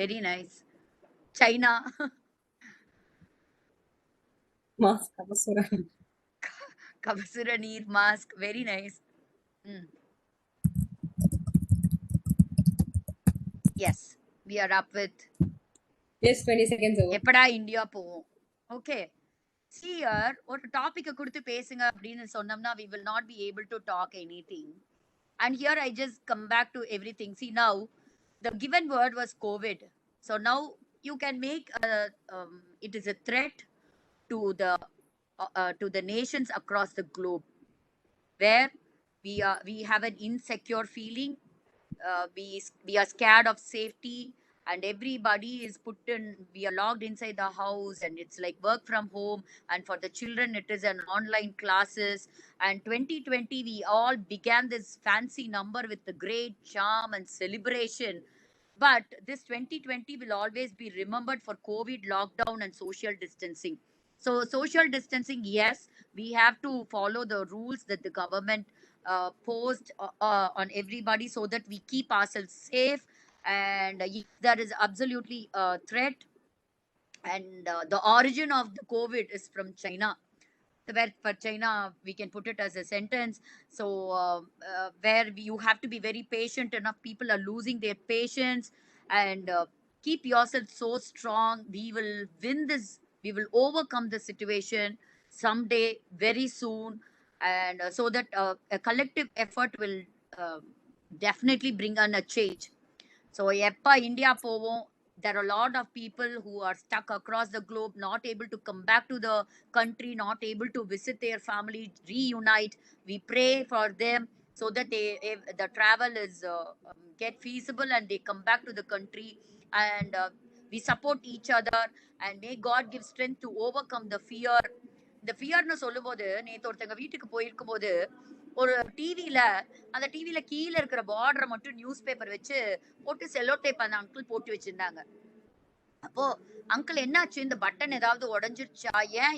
[SPEAKER 2] Very nice. China.
[SPEAKER 3] Mask, Kavasura.
[SPEAKER 2] Kavasura Neer mask. Very nice. Yes. We are up with.
[SPEAKER 3] Yes, 20 seconds over.
[SPEAKER 2] எப்படா India போவோம்? Okay. See here, ஒரு topic கொடுத்து பேசுங்க அப்படின்னு சொன்னோம்னா we will not be able to talk anything. And here I just come back to everything. See now, the given word was COVID. So now you can make it is a threat to the nations across the globe, where we have an insecure feeling. We are scared of safety, and everybody is we are locked inside the house, and it's like work from home, and for the children it is an online classes. And 2020 we all began this fancy number with the great charm and celebration, but this 2020 will always be remembered for COVID, lockdown, and social distancing. So social distancing, yes, we have to follow the rules that the government posed on everybody, so that we keep ourselves safe. And if there is absolutely a threat, and the origin of the COVID is from China. Where for China we can put it as a sentence. So where you have to be very patient enough. People are losing their patience, and keep yourself so strong. We will win this. We will overcome the situation someday, very soon, and so that a collective effort will definitely bring on a change. So எப்ப India போவோம், there are a lot of people who are stuck across the globe, not able to come back to the country, not able to visit their family, reunite. We pray for them so that the travel is get feasible and they come back to the country, and we support each other, and may God give strength to overcome the fear. இந்த ஃபியர்னு சொல்லும்போது, நேற்று ஒருத்தங்க வீட்டுக்கு போயிருக்கும் போது ஒரு அந்த டிவில கீழே இருக்கிற பார்டரை மட்டும் நியூஸ் பேப்பர் வச்சு போட்டு செல்லோ டேப் அந்த அங்கிள் போட்டு வச்சிருந்தாங்க. அப்போ அங்கிள் என்னாச்சு, இந்த பட்டன் ஏதாவது உடஞ்சிருச்சா, ஏன்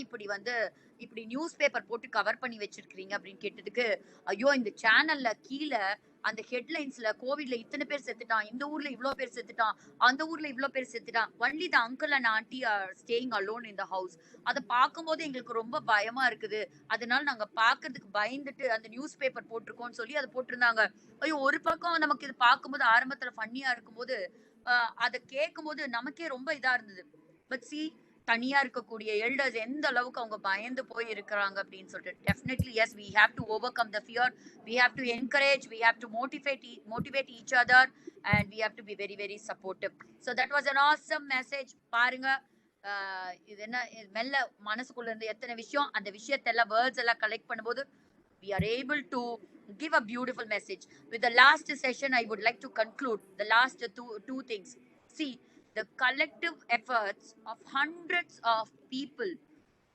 [SPEAKER 2] இப்படி நியூஸ் பேப்பர் போட்டு கவர் பண்ணி வச்சிருக்கீங்க அப்படின்னு கேட்டதுக்கு, ஐயோ இந்த சேனல்ல கீழே அந்த ஹெட்லைன்ஸ்ல கோவிட்ல இத்தனை பேர் செத்துட்டான், இந்த ஊர்ல இவ்வளவு பேர் செத்துட்டான், அந்த ஊர்ல இவ்வளவு பேர் செத்துட்டான், only the uncle and aunty R staying alone in the house. அதை பார்க்கும்போது எங்களுக்கு ரொம்ப பயமா இருக்குது, அதனால நாங்க பாக்குறதுக்கு பயந்துட்டு அந்த நியூஸ் பேப்பர் போட்டிருக்கோம்னு சொல்லி அதை போட்டிருந்தாங்க. ஐயோ, ஒரு பக்கம் நமக்கு இது பார்க்கும்போது ஆரம்பத்துல ஃபன்னியா இருக்கும்போது அதை கேட்கும் போது நமக்கே ரொம்ப இதா இருந்தது. பட் சி, தனியா இருக்கக்கூடிய எல்டர்ஸ் எந்த அளவுக்கு அவங்க பயந்து போய் இருக்கிறாங்க அப்படின்னு சொல்லிட்டு definitely yes we have to overcome the fear, we have to encourage, we have to motivate each other and we have to be very very supportive. So that was an awesome message. பாருங்க இது என்ன மெல்ல மனசுக்குள்ள இருந்து எத்தனை விஷயம், அந்த விஷயத்தெல்லாம் வேர்ட்ஸ் எல்லாம் கலெக்ட் பண்ணும்போது we are able to give a beautiful message. With the last session, I would like to conclude the last two things. See, the collective efforts of hundreds of people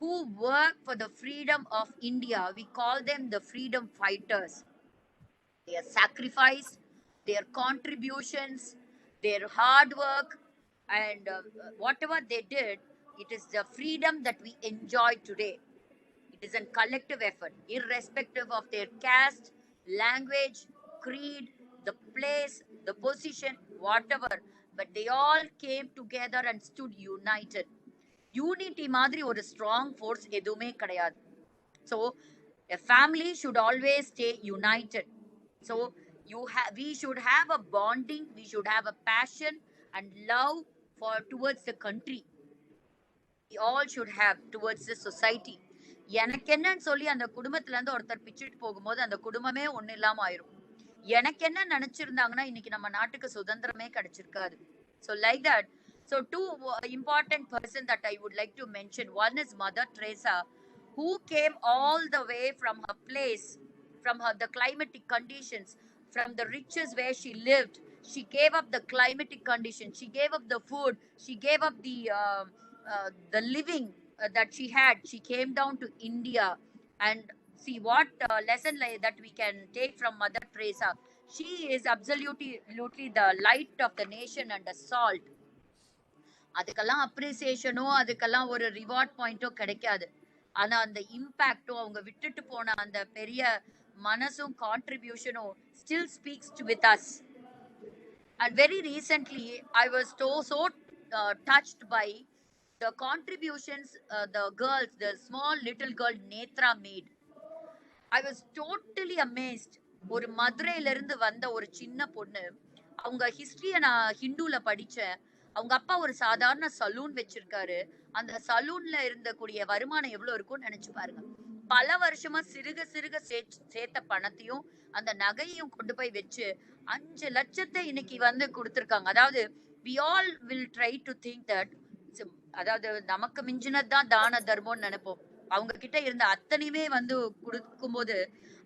[SPEAKER 2] who work for the freedom of India, we call them the freedom fighters. Their sacrifice, their contributions, their hard work, and whatever they did, it is the freedom that we enjoy today. It is a collective effort, irrespective of their caste, language, creed, the place, the position, whatever. But they all came together and stood united. Unity மாதிரி ஒரு strong force எதுவுமே கிடையாது. So a family should always stay united. So we should have a bonding, we should have a passion and love towards the country. We all should have towards the society. எனக்கு என்னன்னு சொல்லி அந்த குடும்பத்துல இருந்து ஒருத்தர் பிச்சுட்டு போகும்போது அந்த குடும்பமே ஒண்ணு இல்லாம ஆயிரும். எனக்கு என்ன நினைச்சிருந்தாங்கன்னா இன்னைக்கு நம்ம நாட்டுக்கு சுதந்திரமே கிடைச்சிருக்காது. So like that. So two important person that I would like to mention. One is Mother Teresa, who came all the way from her place, from the climatic conditions, from the riches where she lived. She gave up the climatic conditions. She gave up the food. She gave up the living that she had. She came down to India, and see what lesson that we can take from Mother Teresa. She is absolutely the light of the nation and the salt. அதுக்கெல்லாம் அப்ரிசியேஷனோ அதுக்கெல்லாம் ஒரு reward பாயிண்டோ கிடைக்காது. ஆனா அந்த இம்பாக்டோ அவங்க விட்டுட்டு போன அந்த பெரிய மனசும் கான்ட்ரிபியூஷனும் still speaks with us. And very recently I was so touched by the contributions the girls, the small little girl Netra made. I was totally amazed. ஒரு மதுரையில இருந்து வந்த ஒரு சின்ன பொண்ணு, அவங்க ஹிஸ்டரிய நான் ஹிந்துல படிச்சேன். அவங்க அப்பா ஒரு சாதாரண சலூன் வச்சிருக்காரு. அந்த சலூன்ல இருந்தக்கூடிய வருமானம் எவ்வளவு இருக்கும்னு நினைச்சு பாருங்க. பல வருஷமா சிறுக சேர்த்த பணத்தையும் அந்த நகையையும் கொண்டு போய் வச்சு 5 லட்சத்தை இன்னைக்கு வந்து கொடுத்திருக்காங்க. அதாவது we all will try to think that, அதாவது நமக்கு மிஞ்சினதுதான் தான தர்மம்னு நினைப்போம். அவங்க கிட்ட இருந்த அத்தனையுமே வந்து கொடுக்கும்போது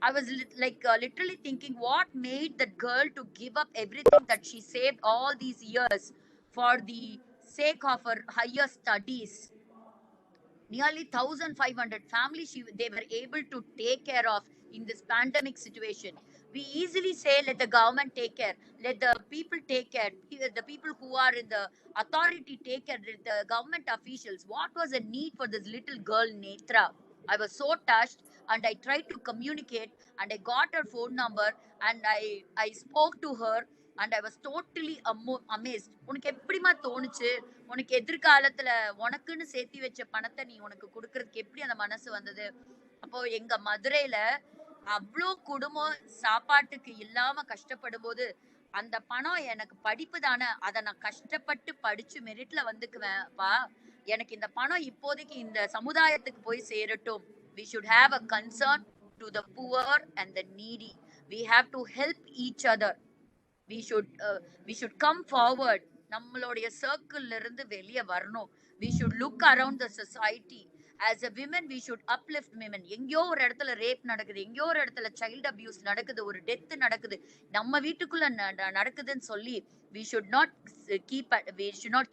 [SPEAKER 2] I was literally thinking what made that girl to give up everything that she saved all these years for the sake of her higher studies. Nearly 1,500 families they were able to take care of in this pandemic situation. We easily say let the government take care, let the people take care, the people who are in the authority take care, the government officials. What was the need for this little girl Netra? I was so touched, and I tried to communicate, and I got her phone number, and I spoke to her, and I was totally amazed. உனக்கு எப்படிமா தோணுச்சு? உனக்கு எதிர்காலத்துல உனக்குன்னு சேர்த்தி வச்ச பணத்தை நீ உனக்கு கொடுக்கறதுக்கு எப்படி அந்த மனசு வந்தது? அப்போ எங்க மதுரையில அவ்வளோ குடும்பம் சாப்பாட்டுக்கு இல்லாம கஷ்டப்படும் போது அந்த பணம் எனக்கு படிப்பு தானே, அதை நான் கஷ்டப்பட்டு படிச்சு மெரிட்ல வந்துக்குவேன்ப்பா. எனக்கு இந்த பணம் இப்போதைக்கு இந்த சமுதாயத்துக்கு போய் சேரட்டும். We should have a concern to the poor and the needy. We have to help each other. We should come forward. நம்மளுடைய சர்க்கிள்ல இருந்து வெளியே வரணும். We should look around the society. As a women, we should uplift women. எங்கேயோ ஒரு இடத்துல rape நடக்குது, எங்கேயோ ஒரு இடத்துல சைல்ட் அபியூஸ் நடக்குது, ஒரு டெத் நடக்குது, நம்ம வீட்டுக்குள்ள நடக்குதுன்னு சொல்லி we should not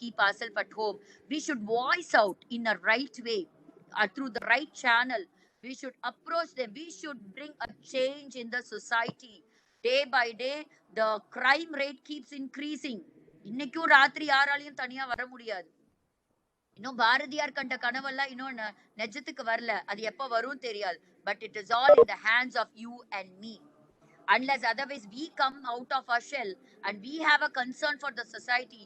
[SPEAKER 2] keep ourselves at home. We should voice out in a right way, through the right channel. We should approach them. We should bring a change in the society. Day by day the crime rate keeps increasing. இன்னைக்கும் ராத்திரி யாராலையும் தனியா வர முடியாது. இன்னும் பாரதியார் கண்ட கனவெல்லாம் இன்னும் நெஜத்துக்கு வரல. அது எப்ப வரும் தெரியாது. But it is all in the hands of you and me. Unless otherwise we come out of our shell and we have a concern for the society.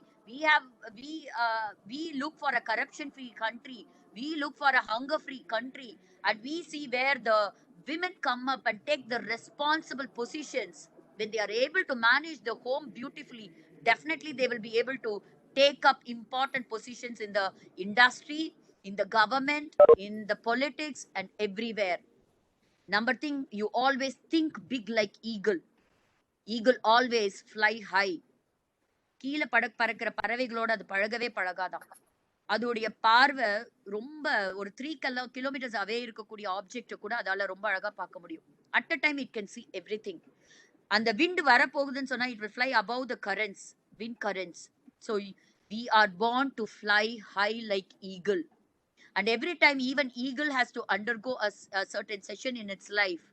[SPEAKER 2] We look for a corruption-free country. We look for a hunger-free country. And we see where the women come up and take the responsible positions. When they are able to manage the home beautifully, definitely they will be able to take up important positions in the industry, in the government, in the politics, and everywhere. Number thing, you always think big like eagle. Eagle always fly high. கீழே பறக்கிற பறவைகளோட அது பழகவே பழகாதான். அதோடைய பார்வை ரொம்ப ஒரு 3 kilometres அவே இருக்கக்கூடிய ஆப்ஜெக்ட கூட அதால ரொம்ப அழகா பார்க்க முடியும். At a time it can see everything. அந்த விண்ட் வரப்போகுதுன்னு சொன்னா it will fly above the currents, wind currents. So we are born to fly high like eagle. And every time even eagle has to undergo a certain session in its life.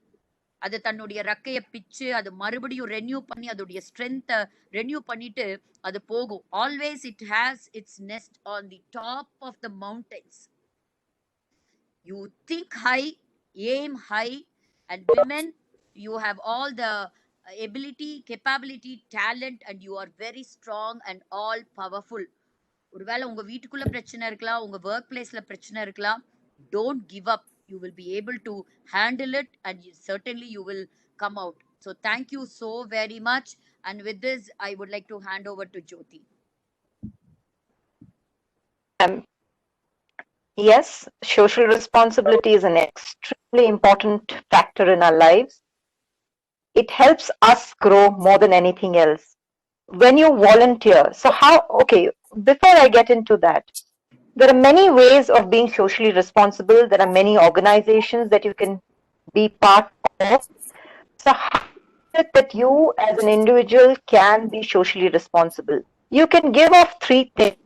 [SPEAKER 2] அது தன்னுடைய ரக்கைய பிச்சு அது மறுபடியும் renew பண்ணி அதோடைய ஸ்ட்ரென்த்தை renew பண்ணிட்டு அது போகும். Always it has its nest on the top of the mountains. You think high, aim high, and women, you have all the ability, capability, talent, and you are very strong and all powerful. ஒருவேளை உங்க வீட்டுக்குள்ள பிரச்சனை இருக்கலாம், உங்க work பிளேஸ்ல பிரச்சனை இருக்கலாம், don't give up. You will be able to handle it, and certainly you will come out. So thank you so very much. And with this, I would like to hand over to Jyoti.
[SPEAKER 4] Yes, social responsibility is an extremely important factor in our lives. It helps us grow more than anything else. When you volunteer, so how, okay, before I get into that, there are many ways of being socially responsible. There are many organizations that you can be part of. So how is it that you as an individual can be socially responsible? You can give off 3 things: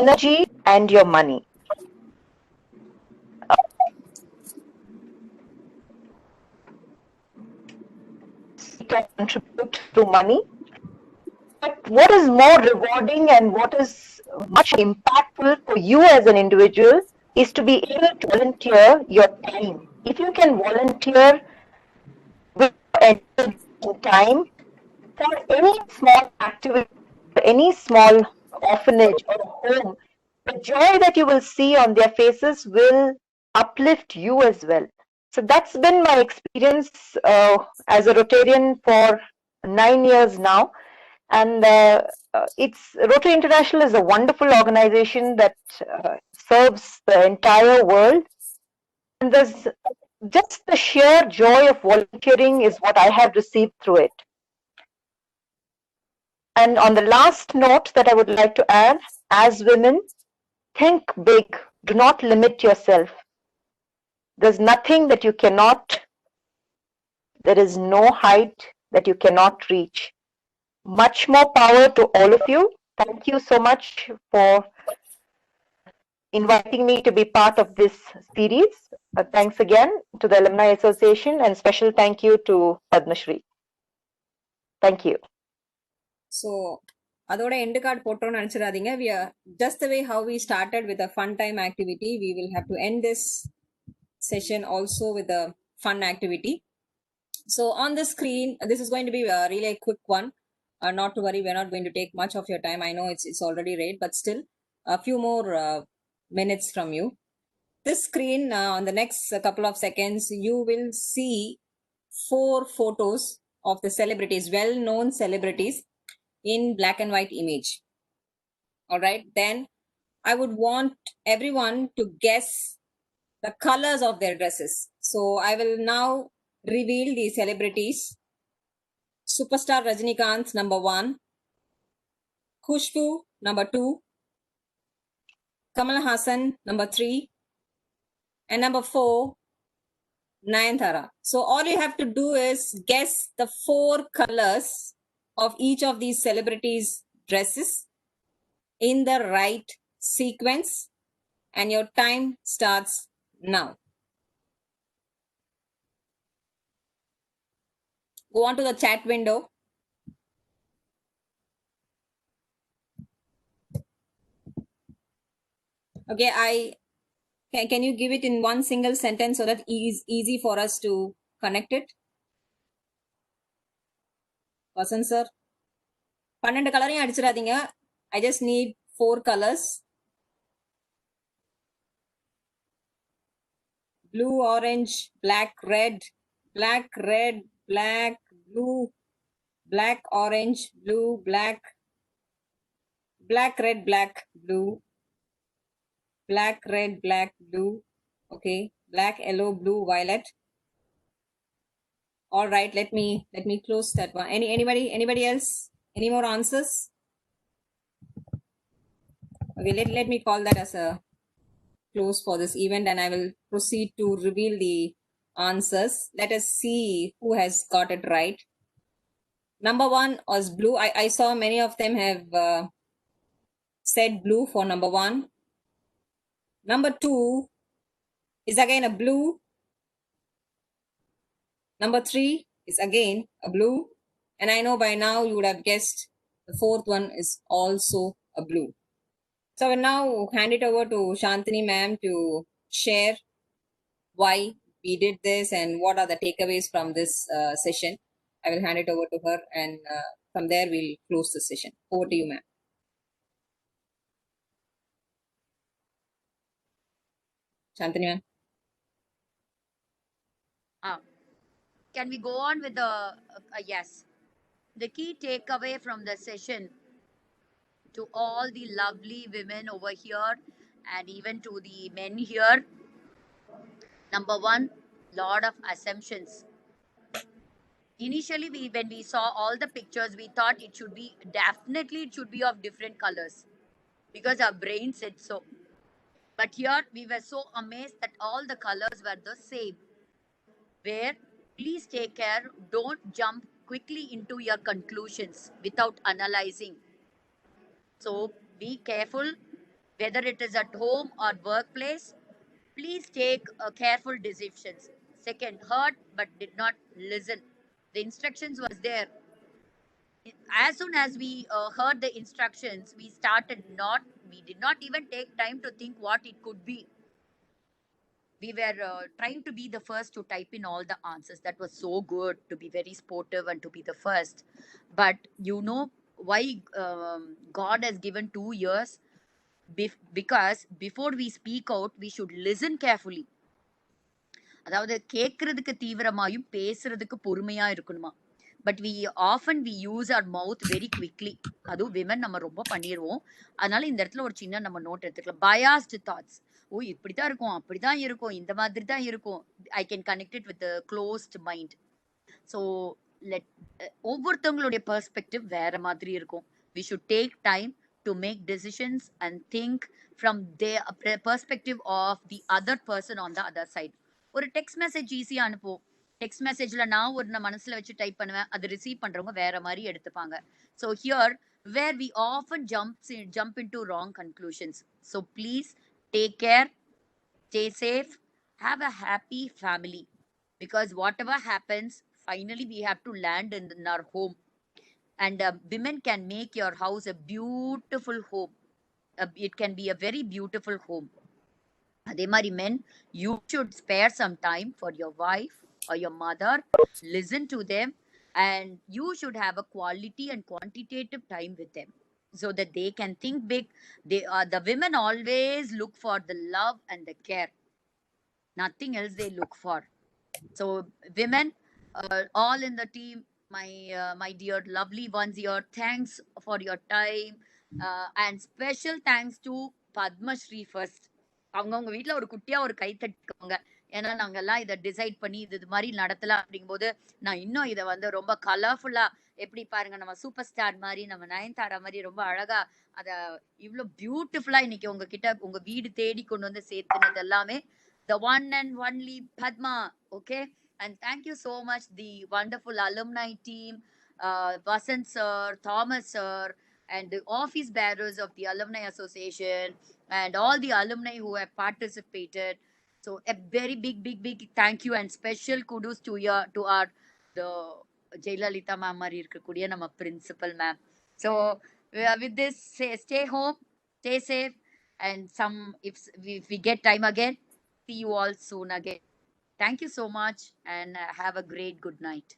[SPEAKER 4] energy and your money. You can contribute through money. But what is more rewarding and what is much impactful for you as an individual is to be able to volunteer your time. If you can volunteer with time for any small activity, any small orphanage or home, the joy that you will see on their faces will uplift you as well. So that's been my experience as a Rotarian for 9 years now. And Rotary International is a wonderful organization that serves the entire world. And there's just the sheer joy of volunteering is what I have received through it. And on the last note that I would like to add, as women, think big. Do not limit yourself. There's nothing that you cannot, there is no height that you cannot reach. Much more power to all of you. Thank you so much for inviting me to be part of this series. Thanks again to the Alumni Association, and special thank you to Padma Shri. Thank you.
[SPEAKER 3] So அதோட end card போட்டோம்னு நினைச்சிடாதீங்க. We are just the way how we started with a fun time activity. We will have to end this session also with a fun activity. So on the screen, this is going to be a really quick one. Not to worry, we're not going to take much of your time. I know it's already late, but still a few more minutes from you. This screen, on the next couple of seconds, you will see 4 photos of the celebrities, well-known celebrities, in black and white image. All right, then I would want everyone to guess the colors of their dresses. So I will now reveal the celebrities. Superstar Rajinikanth, number 1. Khushbu, number 2. Kamal Hassan, number 3. And number 4, Nayanthara. So all you have to do is guess the 4 colors of each of these celebrities' dresses in the right sequence, and your time starts now. Go on to the chat window. Okay, can you give it in one single sentence so that it is easy for us to connect it? Vasan sir, 12 கலரையும் அடிச்சிடாதீங்க. I just need 4 colors. Blue, orange, black, red, black, red, black, blue, black, orange, blue, black, black, red, black, blue, black, red, black, blue. Okay, black, yellow, blue, violet. All right, let me close that one. Anybody else? Any more answers? Okay, let me call that as a close for this event, and I will proceed to reveal the answers. Let us see who has got it right. Number one was blue. I saw many of them have said blue for number one. Number two is again a blue. Number three is again a blue. And I know by now you would have guessed the fourth one is also a blue. So I will now hand it over to Shantini ma'am to share why we did this and what are the takeaways from this session. I will hand it over to her, and from there we'll close the session. Over to you, ma'am. Shantini ma'am.
[SPEAKER 2] Can we go on with the yes? The key takeaway from the session to all the lovely women over here and even to the men here. Number one, lot of assumptions. Initially, when we saw all the pictures, we thought it should be of different colors because our brain said so. But here we were so amazed that all the colors were the same. Where please take care, don't jump quickly into your conclusions without analyzing. So be careful whether it is at home or workplace. Please take careful decisions. Second, heard but did not listen. The instructions was there. As soon as we heard the instructions, we did not even take time to think what it could be. We were trying to be the first to type in all the answers. That was so good to be very sportive and to be the first. But you know why God has given 2 years? Because before we speak out, we should listen carefully. அதாவது கேட்கறதுக்கு தீவிரமாயும் பேசுறதுக்கு பொறுமையா இருக்கணுமா. But we use our mouth very quickly. அதுவும் women நம்ம ரொம்ப பண்ணிடுவோம். அதனால இந்த இடத்துல ஒரு சின்ன நம்ம நோட் எடுத்துக்கலாம். Biased thoughts. ஓ இப்படிதான் இருக்கும், அப்படிதான் இருக்கும், இந்த மாதிரி தான் இருக்கும். I can connect it with closed mind. So ஒவ்வொருத்தவங்களுடைய பெர்ஸ்பெக்டிவ் வேற மாதிரி இருக்கும். We should take time to make decisions and think from their perspective of the other person on the other side. ஒரு டெக்ஸ்ட் மெசேஜ் ஈஸியாக அனுப்புவோம். Text மெசேஜில் நான் ஒரு மனசில் வச்சு டைப் பண்ணுவேன், அது ரிசீவ் பண்ணுறவங்க வேற மாதிரி எடுத்துப்பாங்க. So here where we often jump into wrong conclusions. So please take care, stay safe, have a happy family. Because whatever happens, finally we have to land in our home. And women can make your house a beautiful home. It can be a very beautiful home. அதே மாதிரி men, you should spare some time for your wife or your mother, listen to them, and you should have a quality and quantitative time with them so that they can think big. The women always look for the love and the care. Nothing else they look for. So women, all in the team, my dear lovely ones here, thanks for your time, and special thanks to Padma Shri first. அவங்கவுங்க வீட்டில் ஒரு குட்டியாக ஒரு கை தட்டுக்கோங்க. ஏன்னா நாங்கள்லாம் இதை decide பண்ணி இது மாதிரி நடத்தலாம் அப்படிங்கும்போது நான் இன்னும் இதை ரொம்ப கலர்ஃபுல்லாக எப்படி பாருங்க, நம்ம சூப்பர் ஸ்டார் மாதிரி, நம்ம நயன்தாரா மாதிரி ரொம்ப அழகா அதை இவ்வளோ பியூட்டிஃபுல்லாக இன்னைக்கு உங்ககிட்ட உங்க வீடு தேடி கொண்டு சேர்த்துனது எல்லாமே the one and only Padma. Okay, and thank you so much the wonderful alumni team, Vasant sir, Thomas sir, and the office bearers of the Alumni Association, and all the alumni who have participated. So a very big thank you and special kudos to our the Jayalalitha ma'am mari irukkudiya nama principal ma'am. So with this, stay home, stay safe, and if we get time again, see you all soon again. Thank you so much and have a great good night.